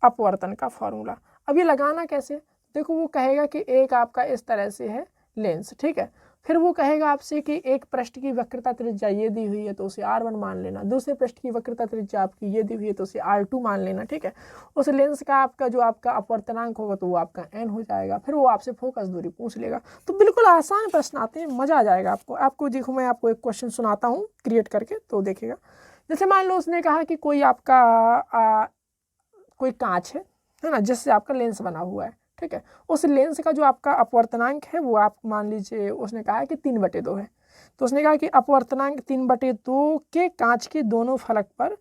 अपवर्तन का फॉर्मूला। अब ये लगाना कैसे? देखो, वो कहेगा कि एक आपका इस तरह से है लेंस, ठीक है, फिर वो कहेगा आपसे कि एक पृष्ठ की वक्रता त्रिज्या ये दी हुई है तो उसे r1 मान लेना, दूसरे पृष्ठ की वक्रता त्रिज्या आपकी ये दी हुई है तो उसे r2 मान लेना। ठीक है, उस लेंस का आपका जो आपका अपवर्तनांक होगा तो वो आपका n हो जाएगा। फिर वो आपसे फोकस दूरी पूछ लेगा। तो बिल्कुल आसान प्रश्न आते हैं, मजा आ जाएगा आपको। देखो, मैं आपको एक क्वेश्चन सुनाता हूँ क्रिएट करके, तो देखिएगा। जैसे मान लो उसने कहा कि कोई आपका कोई कांच है ना, जिससे आपका लेंस बना हुआ है। ठीक है, उस लेंस का जो आपका अपवर्तनांक है वो आप मान लीजिए, उसने कहा है कि 3/2 है। तो उसने कहा कि अपवर्तनांक 3/2 के कांच के दोनों फलक पर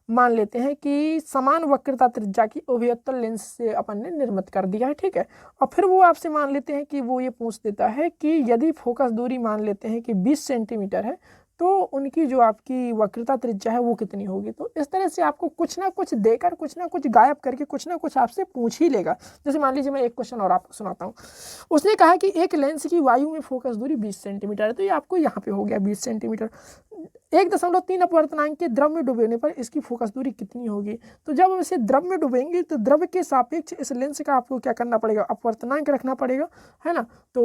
मान लेते हैं कि समान वक्रता त्रिज्या की उभयतल लेंस से अपन ने निर्मित कर दिया है। ठीक है, और फिर वो आपसे मान लेते हैं कि वो ये पूछ देता है कि यदि फोकस दूरी मान लेते हैं कि 20 सेंटीमीटर है तो उनकी जो आपकी वक्रता त्रिज्या है वो कितनी होगी। तो इस तरह से आपको कुछ ना कुछ देकर, कुछ ना कुछ गायब करके, कुछ ना कुछ आपसे पूछ ही लेगा। जैसे मान लीजिए मैं एक क्वेश्चन और आपको सुनाता हूँ। उसने कहा कि एक लेंस की वायु में फोकस दूरी 20 सेंटीमीटर है। तो ये आपको यहाँ पे हो गया 20 सेंटीमीटर। 1.3 अपवर्तनांक के द्रव में डुबेने पर इसकी फोकस दूरी कितनी होगी। तो जब इसे द्रव में डुबेंगे तो द्रव के सापेक्ष इस लेंस का आपको क्या करना पड़ेगा? अपवर्तनांक रखना पड़ेगा, है ना। तो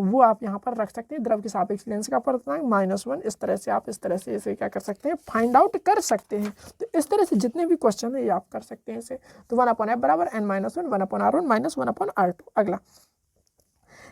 वो आप यहाँ पर रख सकते हैं, द्रव के सापेक्ष लेंस का अपवर्तनांक -1। इस तरह से आप इस तरह से इसे क्या कर सकते हैं? फाइंड आउट कर सकते हैं। तो इस तरह से जितने भी क्वेश्चन है ये आप कर सकते हैं इसे। तो 1/f बराबर n-1 1/r1 - 1/r2। अगला,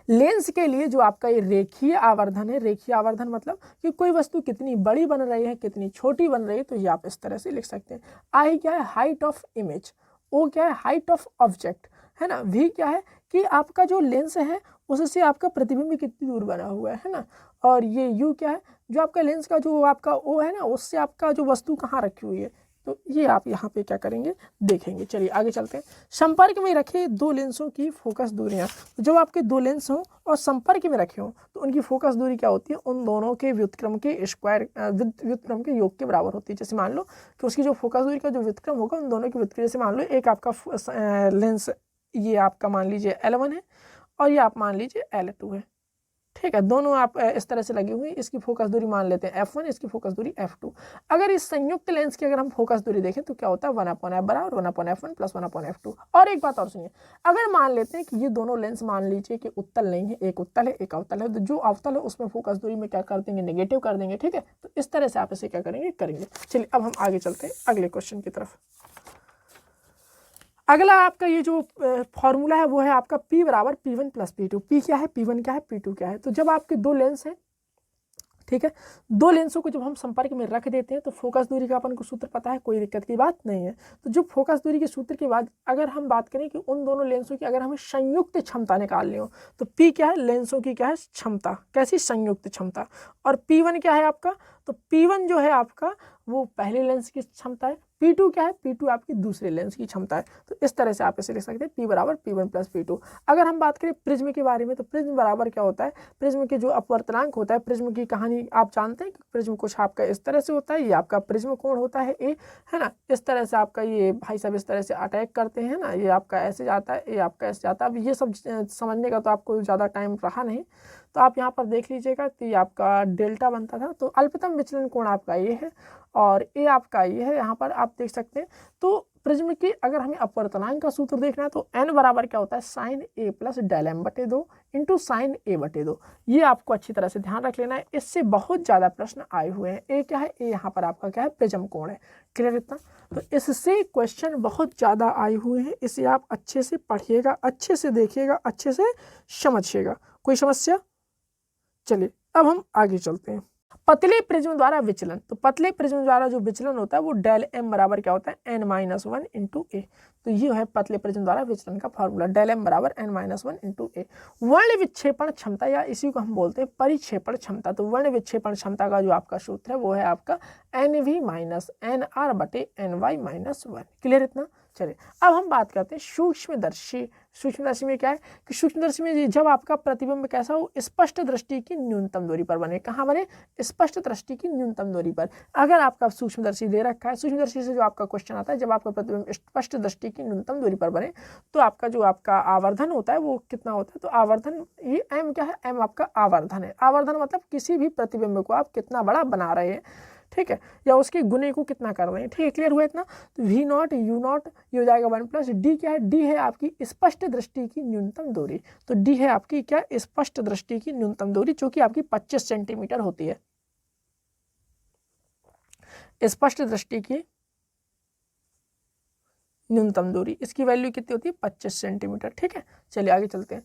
लेंस के लिए जो आपका ये रेखीय आवर्धन है, रेखीय आवर्धन मतलब कि कोई वस्तु कितनी बड़ी बन रही है, कितनी छोटी बन रही है, तो ये आप इस तरह से लिख सकते हैं। आई क्या है? Height of image. ओ क्या है? हाइट ऑफ ऑब्जेक्ट, है ना। वी क्या है कि आपका जो लेंस है उससे आपका प्रतिबिंब कितनी दूर बना हुआ है ना। और ये यू क्या है? जो आपका लेंस का जो आपका ओ है ना, उससे आपका जो वस्तु कहाँ रखी हुई है। तो ये आप यहाँ पे क्या करेंगे? देखेंगे। चलिए आगे चलते हैं। संपर्क में रखे दो लेंसों की फोकस दूरियां। जब आपके दो लेंस हों और संपर्क में रखे हों तो उनकी फोकस दूरी क्या होती है? उन दोनों के व्युत्क्रम के स्क्वायर, व्युत्क्रम के योग के बराबर होती है। जैसे मान लो कि उसकी जो फोकस दूरी का जो व्युत्क्रम होगा उन दोनों के व्युत्क्रम, जैसे मान लो एक आपका लेंस ये आपका मान लीजिए L1 है और ये आप मान लीजिए L2 है। ठीक है, दोनों आप इस तरह से लगी हुई, इसकी फोकस दूरी मान लेते हैं f1, इसकी फोकस दूरी f2। अगर इस संयुक्त लेंस की अगर हम फोकस दूरी देखें तो क्या होता है? 1/f बराबर 1/f1 + 1/f2। और एक बात और सुनिए, अगर मान लेते हैं कि ये दोनों लेंस मान लीजिए कि उत्तल नहीं है, एक उत्तल है एक अवतल है, तो जो अवतल है उसमें फोकस दूरी में क्या कर देंगे? नेगेटिव कर देंगे। ठीक है, तो इस तरह से आप इसे क्या करेंगे? चलिए अब हम आगे चलते हैं अगले क्वेश्चन की तरफ। अगला आपका ये जो फॉर्मूला है वो है आपका P बराबर P1 + P2। P क्या है? P1 क्या है? P2 क्या है? तो जब आपके दो लेंस हैं, ठीक है, दो लेंसों को जब हम संपर्क में रख देते हैं तो फोकस दूरी का अपन को सूत्र पता है, कोई दिक्कत की बात नहीं है। तो जो फोकस दूरी के सूत्र के बाद अगर हम बात करें कि उन दोनों लेंसों की अगर हमें संयुक्त क्षमता निकालनी हो तो P क्या है? लेंसों की क्या है? क्षमता। कैसी? संयुक्त क्षमता। और P1 क्या है आपका? तो P1 जो है आपका वो पहले लेंस की क्षमता है। P2 क्या है? P2 आपकी दूसरे लेंस की क्षमता है। तो इस तरह से आप इसे लिख सकते हैं P बराबर P1 + P2। अगर हम बात करें प्रिज्म के बारे में तो प्रिज्म बराबर क्या होता है? प्रिज्म के जो अपवर्तनांक होता है, प्रिज्म की कहानी आप जानते हैं कि प्रिज्म कुछ आपका इस तरह से होता है, ये आपका प्रिज्म कोण होता है ए, है ना। इस तरह से आपका ये भाई साहब इस तरह से अटैक करते हैं ना, ये आपका ऐसे जाता है, ये आपका ऐसे जाता है। अब ये सब समझने का तो आपको ज़्यादा टाइम रहा नहीं, तो आप यहाँ पर देख लीजिएगा तो ये आपका डेल्टा बनता था। तो अल्पतम विचलन कोण आपका ये है और ये आपका ये है, यहाँ पर आप देख सकते हैं। तो प्रिज्म की अगर हमें अपवर्तनांक का सूत्र देखना है तो n बराबर क्या होता है? sin a + del m/2 into sin a/2। ये आपको अच्छी तरह से ध्यान रख लेना है, इससे बहुत ज़्यादा प्रश्न आए हुए हैं। ए क्या है? ए यहाँ पर आपका क्या है? प्रिज्म कोण है। क्लियर इतना? तो इससे क्वेश्चन बहुत ज़्यादा आए हुए हैं, इसे आप अच्छे से पढ़िएगा, अच्छे से देखिएगा, अच्छे से समझिएगा। कोई समस्या? चलिए अब हम आगे चलते हैं। पतले प्रिज्म द्वारा विचलन, तो पतले प्रिज्म द्वारा जो विचलन होता है वो डेल एम बराबर क्या होता है, n-1 इंटू ए। तो ये है पतले प्रिज्म द्वारा विचलन का फॉर्मूला, डेल एम बराबर n-1 इंटू ए। वर्ण विक्षेपण क्षमता या इसी को हम बोलते हैं परिक्षेपण क्षमता, तो वर्ण विक्षेपण क्षमता का जो आपका सूत्र है वो है आपका NV माइनस NR बटे NY-1। क्लियर इतना। चलिए अब हम बात करते हैं सूक्ष्मदर्शी। सूक्ष्मदर्शी में क्या है कि सूक्ष्मदर्शी में जब आपका प्रतिबिंब कैसा हो, स्पष्ट दृष्टि की न्यूनतम दूरी पर बने। कहाँ बने, स्पष्ट दृष्टि की न्यूनतम दूरी पर। अगर आपका सूक्ष्मदर्शी दे रखा है, सूक्ष्मदर्शी से जो आपका क्वेश्चन आता है, जब आपका प्रतिबिंब स्पष्ट दृष्टि की न्यूनतम दूरी पर बने तो आपका जो आपका आवर्धन होता है वो कितना होता है, तो आवर्धन ये एम क्या है, एम आपका आवर्धन है। आवर्धन मतलब किसी भी प्रतिबिंब को आप कितना बड़ा बना रहे हैं, ठीक है, या उसके गुने को कितना कर रहे हैं, ठीक है। क्लियर हुआ इतना। तो V नॉट U नॉट ये हो जाएगा 1 प्लस D क्या है, D है आपकी स्पष्ट दृष्टि की न्यूनतम दूरी। तो D है आपकी क्या, स्पष्ट दृष्टि की न्यूनतम दूरी, जो कि आपकी 25 सेंटीमीटर होती है। स्पष्ट दृष्टि की न्यूनतम दूरी, इसकी वैल्यू कितनी होती है, 25 सेंटीमीटर, ठीक है। चलिए आगे चलते हैं।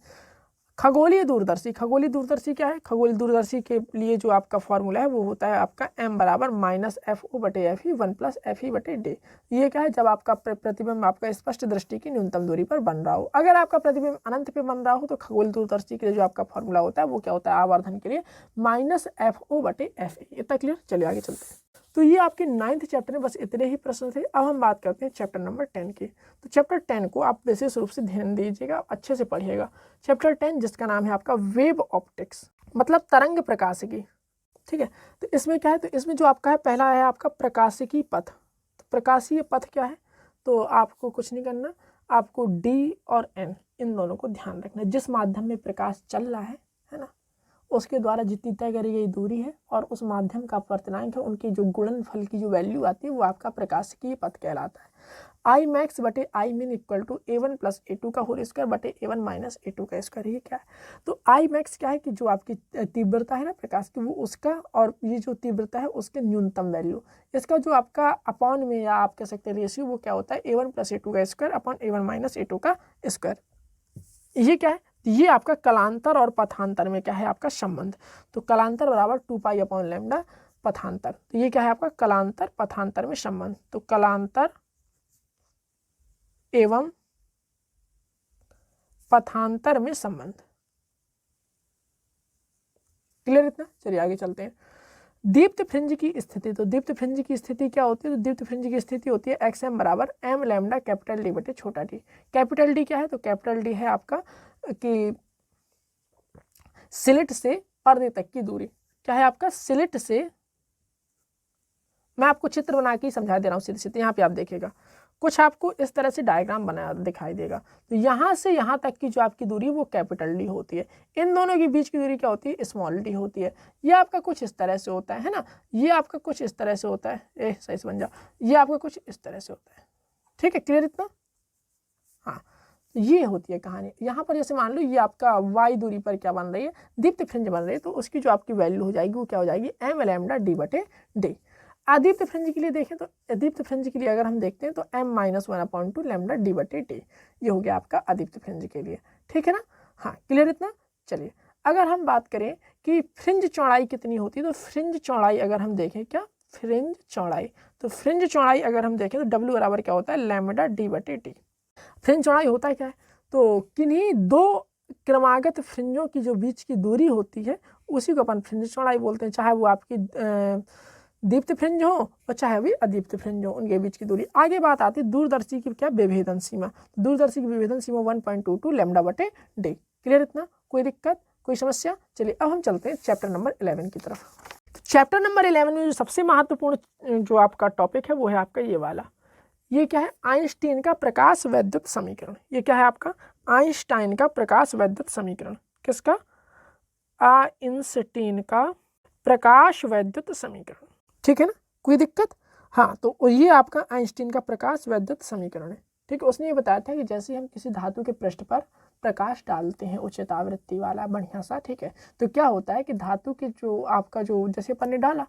खगोलीय दूरदर्शी, खगोलीय दूरदर्शी क्या है, खगोलीय दूरदर्शी के लिए जो आपका फॉर्मूला है वो होता है आपका m बराबर -FO बटे FE 1 प्लस FE बटे D। ये क्या है, जब आपका प्रतिबिंब आपका स्पष्ट दृष्टि की न्यूनतम दूरी पर बन रहा हो। अगर आपका प्रतिबिंब अनंत पे बन रहा हो तो खगोलीय दूरदर्शी के लिए जो आपका फॉर्मूला होता है वो क्या होता है, आवर्धन के लिए -FO बटे FE। इतना क्लियर। चलिए आगे चलते हैं। तो ये आपके 9th चैप्टर में बस इतने ही प्रश्न थे। अब हम बात करते हैं चैप्टर नंबर 10 की। तो चैप्टर 10 को आप विशेष रूप से ध्यान दीजिएगा, अच्छे से पढ़िएगा। चैप्टर 10 जिसका नाम है आपका वेव ऑप्टिक्स, मतलब तरंग प्रकाशिकी, ठीक है। तो इसमें क्या है, तो इसमें जो आपका है पहला है आपका प्रकाशिकी पथ। तो प्रकाशीय पथ क्या है, तो आपको कुछ नहीं करना, आपको D और N इन दोनों को ध्यान रखना। जिस माध्यम में प्रकाश चल रहा है ना, उसके द्वारा जितनी तय करी गई दूरी है और उस माध्यम का अपवर्तनांक है, उनकी जो गुणनफल की जो वैल्यू आती है वो आपका प्रकाशिकीय पथ कहलाता है। आई मैक्स बटे आई मिन equal to A1 plus A2 का होल स्क्वायर बटे A1 माइनस A2 का स्क्वायर। ये क्या है, तो आई मैक्स क्या है कि जो आपकी तीव्रता है ना प्रकाश की, वो उसका, और ये जो तीव्रता है उसके न्यूनतम वैल्यू, इसका जो आपका अपॉन में या आप कह सकते हैं रेशियो, वो क्या होता है A1 प्लस A2 का square upon A1 minus A2 का स्क्वायर। ये क्या है, ये आपका कलांतर और पथांतर में क्या है आपका संबंध। तो कलांतर बराबर 2 पाई अपॉन लैम्डा पथांतर। तो ये क्या है आपका कलांतर पथांतर में संबंध। तो कलांतर एवं पथांतर में संबंध। क्लियर इतना। चलिए आगे चलते हैं। दीप्त फ्रिंज की स्थिति, तो दीप्त फ्रिंज की स्थिति क्या होती है, तो दीप्त फ्रिंज की स्थिति होती है XM बराबर M लैम्डा कैपिटल D बटे छोटा d। कैपिटल D क्या है, तो कैपिटल D है आपका कि स्लिट से पर्दे तक की दूरी। क्या है आपका, स्लिट से, मैं आपको चित्र बना के ही समझा दे रहा हूँ सीधे सीधे। यहाँ पे आप देखिएगा, कुछ आपको इस तरह से डायग्राम बना दिखाई देगा। तो यहाँ से यहाँ तक की जो आपकी दूरी वो कैपिटल D होती है। इन दोनों के बीच की दूरी क्या होती है, स्मॉल d होती है। ये आपका कुछ इस तरह से होता है ना, ये आपका कुछ इस तरह से होता है, सही से बन जा, ये आपका कुछ इस तरह से होता है, ठीक है। क्लियर इतना। हाँ, ये होती है कहानी। यहाँ पर जैसे मान लो ये आपका y दूरी पर क्या बन रही है, दीप्त फ्रिंज बन रही है, तो उसकी जो आपकी वैल्यू हो जाएगी वो क्या हो जाएगी, M लैम्डा D बटे D। अदीप्त फ्रिंज के लिए देखें, तो अदीप्त फ्रिंज के लिए अगर हम देखते हैं तो M-1/2 लैम्डा D बटे D। ये हो गया आपका अदीप्त फ्रिंज के लिए, ठीक है ना। हाँ, क्लियर इतना। चलिए अगर हम बात करें कि फ्रिंज चौड़ाई कितनी होती है, तो फ्रिंज चौड़ाई अगर हम देखें, क्या फ्रिंज चौड़ाई, तो फ्रिंज चौड़ाई अगर हम देखें तो W बराबर क्या होता है, लैम्डा D बटे D। फ्रिंज चौड़ाई होता है क्या है, तो किन्हीं दो क्रमागत फ्रिंजों की जो बीच की दूरी होती है उसी को अपन फ्रिंज चौड़ाई बोलते हैं। चाहे वो आपकी दीप्त फ्रिंज हो और चाहे भी अदीप्त फ्रिंज हो, उनके बीच की दूरी। आगे बात आती है दूरदर्शी की क्या, विभेदन सीमा। दूरदर्शी की विभेदन सीमा 1.22 लैम्डा बटे D। क्लियर इतना, कोई दिक्कत, कोई समस्या। चलिए अब हम चलते हैं चैप्टर नंबर 11 की तरफ। चैप्टर नंबर 11 में जो सबसे महत्वपूर्ण जो आपका टॉपिक है वो है आपका ये वाला। ये क्या है, आइंस्टीन का प्रकाश वैद्युत समीकरण। ये क्या है आपका, आइंस्टाइन का प्रकाश वैद्युत समीकरण। किसका, आइंस्टीन का प्रकाश वैद्युत समीकरण, ठीक है ना, कोई दिक्कत। हाँ, तो ये आपका आइंस्टीन का प्रकाश वैद्युत समीकरण है, ठीक है। उसने ये बताया था कि जैसे हम किसी धातु के पृष्ठ पर प्रकाश डालते हैं उच्च आवृत्ति वाला बढ़िया सा, ठीक है, तो क्या होता है कि धातु के जो आपका जो जैसे अपन ने डाला,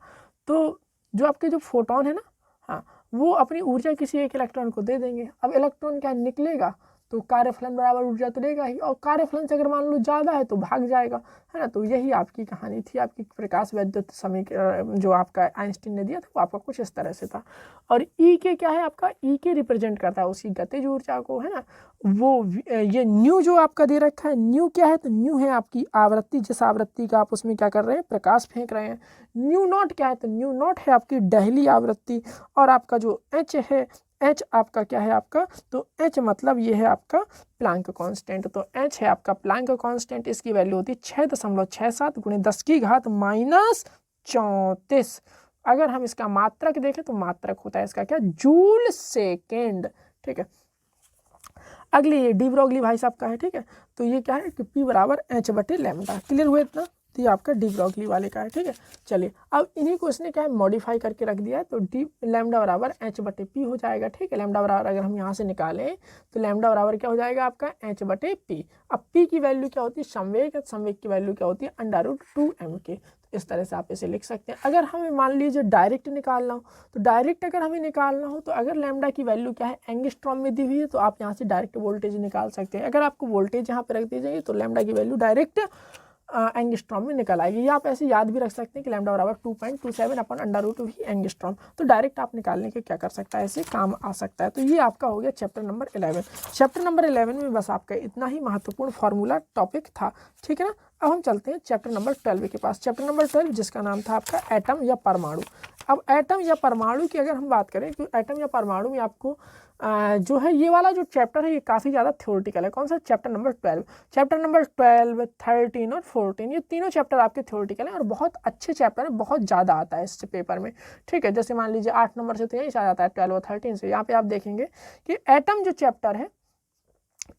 तो जो आपके जो फोटोन है ना, हाँ, वो अपनी ऊर्जा किसी एक इलेक्ट्रॉन को दे देंगे। अब इलेक्ट्रॉन क्या निकलेगा, तो कार्यफलन बराबर ऊर्जा तो देगा ही, और कार्यफलन से अगर मान लो ज़्यादा है तो भाग जाएगा, है ना। तो यही आपकी कहानी थी, आपकी प्रकाश वैद्युत समीकरण जो आपका आइंस्टीन ने दिया था वो आपका कुछ इस तरह से था। और ई के क्या है आपका, ई के रिप्रेजेंट करता है उसकी गतिज ऊर्जा को, है ना। वो ये न्यू जो आपका दे रखा है, न्यू क्या है, तो न्यू है आपकी आवृत्ति, जिस आवृत्ति का आप उसमें क्या कर रहे हैं, प्रकाश फेंक रहे हैं। न्यू नॉट क्या है, तो न्यू नॉट है आपकी दहली आवृत्ति। और आपका जो एच है, एच आपका क्या है आपका, तो एच मतलब ये है आपका प्लांक कांस्टेंट। तो एच है आपका प्लांक कांस्टेंट, इसकी वैल्यू होती है 6.67 गुणे 10 की घात -34। अगर हम इसका मात्रक देखें तो मात्रक होता है इसका क्या, जूल सेकेंड, ठीक है। अगली ये डी ब्रोगली भाई साहब का है, ठीक है। तो ये क्या है कि P बराबर एच बटे लैम्डा, क्लियर हुए इतना। तो ये आपका डी ब्रोगली वाले का है, ठीक है। चलिए अब इन्हीं को इसने क्या है मॉडिफाई करके रख दिया है, तो डी लैम्डा बराबर एच बटे पी हो जाएगा, ठीक है। लैम्डा बराबर अगर हम यहाँ से निकालें तो लैम्डा बराबर क्या हो जाएगा आपका, एच बटे पी। अब पी की वैल्यू क्या होती है, संवेग, संवेग की वैल्यू क्या होती है, √2m के। इस तरह से आप इसे लिख सकते हैं। अगर हमें मान लीजिए डायरेक्ट निकालना हो, तो डायरेक्ट अगर हमें निकालना हो तो अगर लैम्डा की वैल्यू क्या है, एंगस्ट्रॉम में दी हुई है, तो आप यहाँ से डायरेक्ट वोल्टेज निकाल सकते हैं। अगर आपको वोल्टेज यहाँ पे रख दी जाएगी तो लैम्डा की वैल्यू डायरेक्ट एंगस्ट्रॉम में निकल आएगी। या आप ऐसे याद भी रख सकते हैं कि लैम्डा बराबर 2.27 अपन √2 एंगस्ट्रॉम। तो डायरेक्ट आप निकालने के क्या कर सकता है, ऐसे काम आ सकता है। तो ये आपका हो गया चैप्टर नंबर 11। चैप्टर नंबर 11 में बस आपका इतना ही महत्वपूर्ण फार्मूला टॉपिक था, ठीक है ना। अब हम चलते हैं चैप्टर नंबर 12 के पास। चैप्टर नंबर 12 जिसका नाम था आपका एटम या परमाणु। अब एटम या परमाणु की अगर हम बात करें तो एटम या परमाणु में आपको जो है ये वाला जो चैप्टर है ये काफ़ी ज़्यादा थ्योरेटिकल है। कौन सा, चैप्टर नंबर 12। चैप्टर नंबर 12, 13 और 14 ये तीनों चैप्टर आपके थ्योरेटिकल हैं और बहुत अच्छे चैप्टर हैं, बहुत ज़्यादा आता है इस पेपर में, ठीक है। जैसे मान लीजिए 8 नंबर से तो यही आ जाता है 12 और 13 से। यहाँ पे आप देखेंगे कि एटम जो चैप्टर है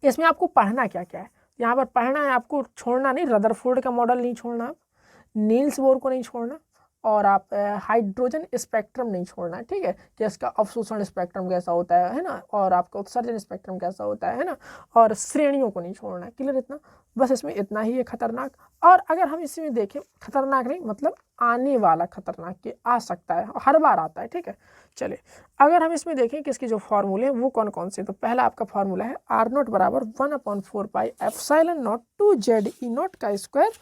इसमें आपको पढ़ना क्या क्या है। यहाँ पर पढ़ना है आपको, छोड़ना नहीं, रदरफोर्ड का मॉडल नहीं छोड़ना, आप नील्स बोर को नहीं छोड़ना, और आप हाइड्रोजन स्पेक्ट्रम नहीं छोड़ना, ठीक है, कि इसका अवशोषण स्पेक्ट्रम कैसा होता है ना, और आपका उत्सर्जन स्पेक्ट्रम कैसा होता है ना, और श्रेणियों को नहीं छोड़ना। क्लियर इतना, बस इसमें इतना ही है खतरनाक। और अगर हम इसमें देखें, खतरनाक नहीं मतलब आने वाला खतरनाक, कि आ सकता है, हर बार आता है, ठीक है। चलिए अगर हम इसमें देखें कि इसके जो फॉर्मूले हैं वो कौन कौन से, तो पहला आपका फॉर्मूला है R0 बराबर 1/4πε0 2ZE0 का स्क्वायर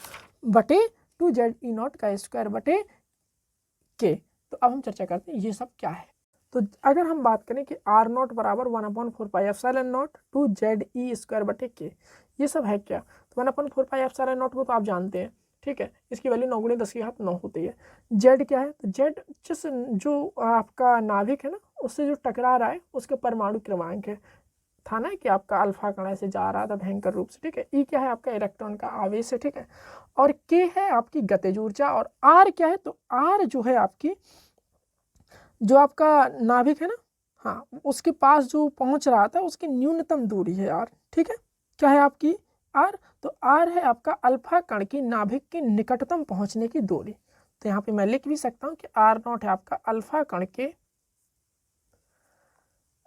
बटे 2ZE0 का स्क्वायर बटे के। तो अब हम चर्चा करते हैं ये सब क्या है। तो अगर हम बात करें कि R0 बराबर 1/4πε0 2ZE स्क्वायर बटे के, ये सब है क्या, तो 1/4πε0 को तो आप जानते हैं, ठीक है। इसकी वैल्यू 9 × 10 की घात 9 होती है। जेड क्या है, तो जेड जिस जो आपका नाभिक है ना उससे जो टकरा रहा है उसके परमाणु क्रमांक है, था ना कि आपका अल्फा कण ऐसे जा रहा था भयंकर रूप से, ठीक है। ई क्या है आपका इलेक्ट्रॉन का आवेश है, ठीक है। और के है आपकी गतिज ऊर्जा, और आर क्या है, तो आर जो है आपकी जो आपका नाभिक है ना, हाँ, उसके पास जो पहुंच रहा था उसकी न्यूनतम दूरी है आर, ठीक है। क्या है आपकी आर, तो आर है आपका अल्फा कण की नाभिक के निकटतम पहुंचने की दूरी। तो यहाँ पे मैं लिख भी सकता हूँ कि R0 है आपका अल्फा कण के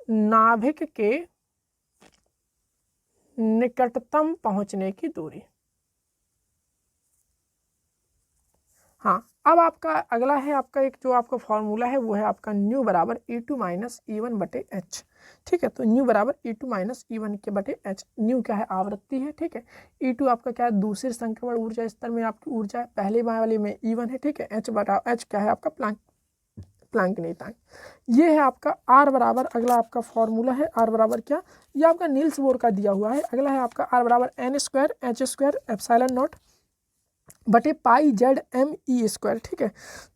नाभिक के निकटतम पहुंचने की दूरी। हाँ, अब आपका अगला है आपका एक जो आपका फॉर्मूला है वो है आपका न्यू बराबर E2 - E1 बटे एच, ठीक है। तो न्यू बराबर E2 - E1 के बटे एच। न्यू क्या है, आवृत्ति है, ठीक है। E2 आपका क्या है, दूसरे संक्रमण ऊर्जा स्तर में आपकी ऊर्जा है, पहले वाले में E1 है, ठीक है। एच बटा एच क्या है आपका प्लांक नियतांक। ये है आपका आर बराबर, अगला आपका फॉर्मूला है आर बराबर क्या, ये आपका नील्स बोर का दिया हुआ है। अगला है आपका आर बराबर n² h² ε0 बटे πZme², ठीक है।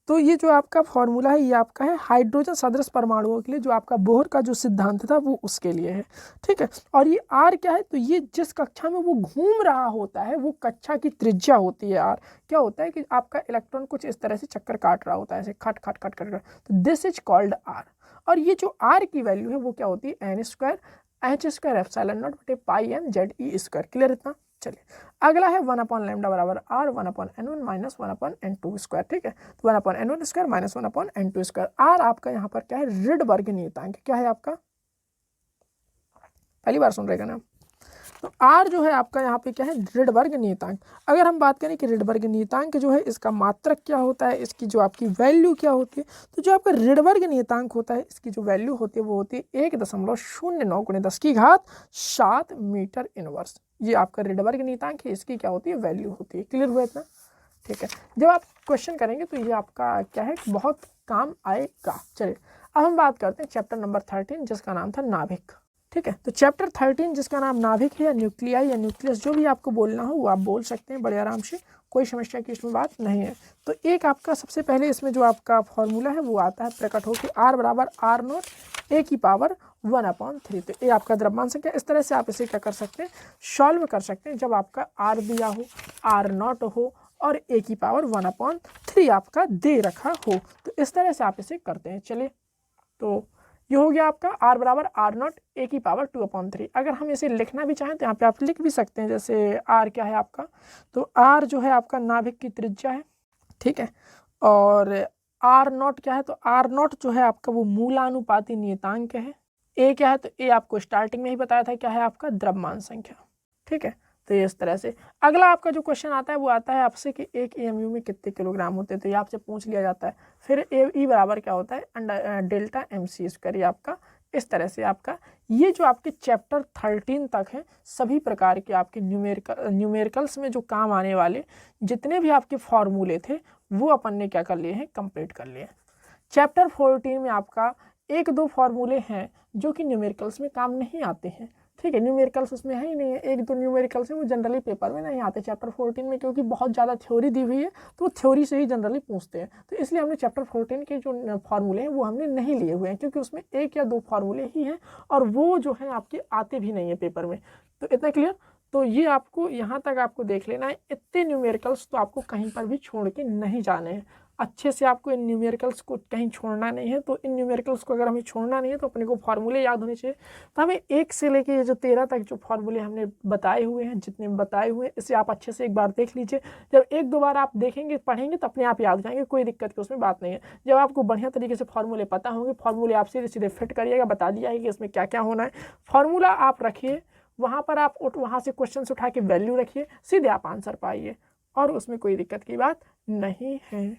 तो ये जो आपका फॉर्मूला है ये आपका है हाइड्रोजन सदृश परमाणुओं के लिए, जो आपका बोहर का जो सिद्धांत था वो उसके लिए है, ठीक है। और ये आर क्या है, तो ये जिस कक्षा में वो घूम रहा होता है वो कक्षा की त्रिज्या होती है आर। क्या होता है कि आपका इलेक्ट्रॉन कुछ इस तरह से चक्कर काट रहा होता है, ऐसे खट खट खट खट, तो दिस इज कॉल्ड आर। और ये जो आर की वैल्यू है वो क्या होती है, n² h² ε0 बटे πmZe²। क्लियर इतना, चलिए अगला है 1/λ बराबर r 1/n1 - 1/n2², ठीक है। तो 1/n1² - 1/n2²। आर आपका यहाँ पर क्या है, रिडबर्ग नियतांक। क्या है आपका, पहली बार सुन रहेगा ना, तो आर जो है आपका यहाँ पे क्या है, रिडबर्ग नियतांक। अगर हम बात करें कि रिडबर्ग नियतांक जो है इसका मात्रक क्या होता है, इसकी जो आपकी वैल्यू क्या होती है, तो जो आपका रिडबर्ग नियतांक होता है इसकी जो वैल्यू होती है वो होती है 1.09 × 10⁻7 मीटर इनवर्स। ये आपका रिडबर्ग नियतांक है, इसकी क्या होती है, वैल्यू होती है। क्लियर हुआ इतना? ठीक है, जब आप क्वेश्चन करेंगे तो ये आपका क्या है, बहुत काम आएगा। चलिए अब हम बात करते हैं चैप्टर नंबर 13 जिसका नाम था नाभिक। ठीक है, तो चैप्टर 13 जिसका नाम नाभिक है या न्यूक्लियाई या न्यूक्लियस, जो भी आपको बोलना हो वो आप बोल सकते हैं बड़े आराम से, कोई समस्या की इसमें बात नहीं है। तो एक आपका सबसे पहले इसमें जो आपका फॉर्मूला है वो आता है प्रकट हो कि R बराबर R0 A⁻1/3। तो ये आपका द्रव्यमान संख्या। इस तरह से आप इसे क्या कर सकते हैं, सॉल्व कर सकते हैं। जब आपका R दिया हो, R0 हो और A⁻1/3 आपका दे रखा हो, तो इस तरह से आप इसे करते हैं। चलिए, तो ये हो गया आपका R बराबर R0 A⁻2/3। अगर हम इसे लिखना भी चाहें तो यहाँ पे आप लिख भी सकते हैं। जैसे R क्या है आपका, तो R जो है आपका नाभिक की त्रिज्या है, ठीक है, और R0 क्या है, तो R0 जो है आपका वो मूलानुपाती नियतांक है। A क्या है, तो A आपको स्टार्टिंग में ही बताया था क्या है, आपका द्रव्यमान संख्या। ठीक है, तो ये इस तरह से। अगला आपका जो क्वेश्चन आता है वो आता है आपसे कि एक AMU में कितने किलोग्राम होते हैं, तो ये आपसे पूछ लिया जाता है। फिर E बराबर क्या होता है, डेल्टा MC²। ये आपका इस तरह से आपका ये जो आपके चैप्टर 13 तक है, सभी प्रकार के आपके न्यूमेरिकल्स में जो काम आने वाले जितने भी आपके फॉर्मूले थे वो अपन ने क्या कर लिए हैं, कंप्लीट कर लिए। चैप्टर 14 में आपका 1-2 फॉर्मूले हैं जो कि न्यूमेरिकल्स में काम नहीं आते हैं। ठीक है, न्यूमेरिकल्स उसमें है ही नहीं है। 1-2 न्यूमेरिकल्स हैं वो जनरली पेपर में नहीं आते चैप्टर 14 में, क्योंकि बहुत ज़्यादा थ्योरी दी हुई है तो वो थ्योरी से ही जनरली पूछते हैं। तो इसलिए हमने चैप्टर 14 के जो फॉर्मूले हैं वो हमने नहीं लिए हुए हैं, क्योंकि उसमें 1 या 2 फॉर्मूले ही हैं और वो जो है आपके आते भी नहीं है पेपर में। तो इतना क्लियर। तो ये आपको यहाँ तक आपको देख लेना है। इतने न्यूमेरिकल्स तो आपको कहीं पर भी छोड़ के नहीं जाने हैं। अच्छे से आपको इन न्यूमेरिकल्स को कहीं छोड़ना नहीं है। तो इन न्यूमेरिकल्स को अगर हमें छोड़ना नहीं है तो अपने को फार्मूले याद होने चाहिए। तो हमें 1 से लेके ये जो 13 तक जो फार्मूले हमने बताए हुए हैं, जितने बताए हुए हैं, इसे आप अच्छे से एक बार देख लीजिए। जब 1-2 बार आप देखेंगे, पढ़ेंगे तो अपने आप याद हो जाएंगे, कोई दिक्कत की उसमें बात नहीं है। जब आपको बढ़िया तरीके से फार्मूले पता होंगे, फार्मूले आप सीधे सीधे फिट करिएगा, बता दिया है कि इसमें क्या क्या होना है। फार्मूला आप रखिए, वहाँ पर आप वहाँ से क्वेश्चन उठा के वैल्यू रखिए, सीधे आप आंसर पाइए और उसमें कोई दिक्कत की बात नहीं है।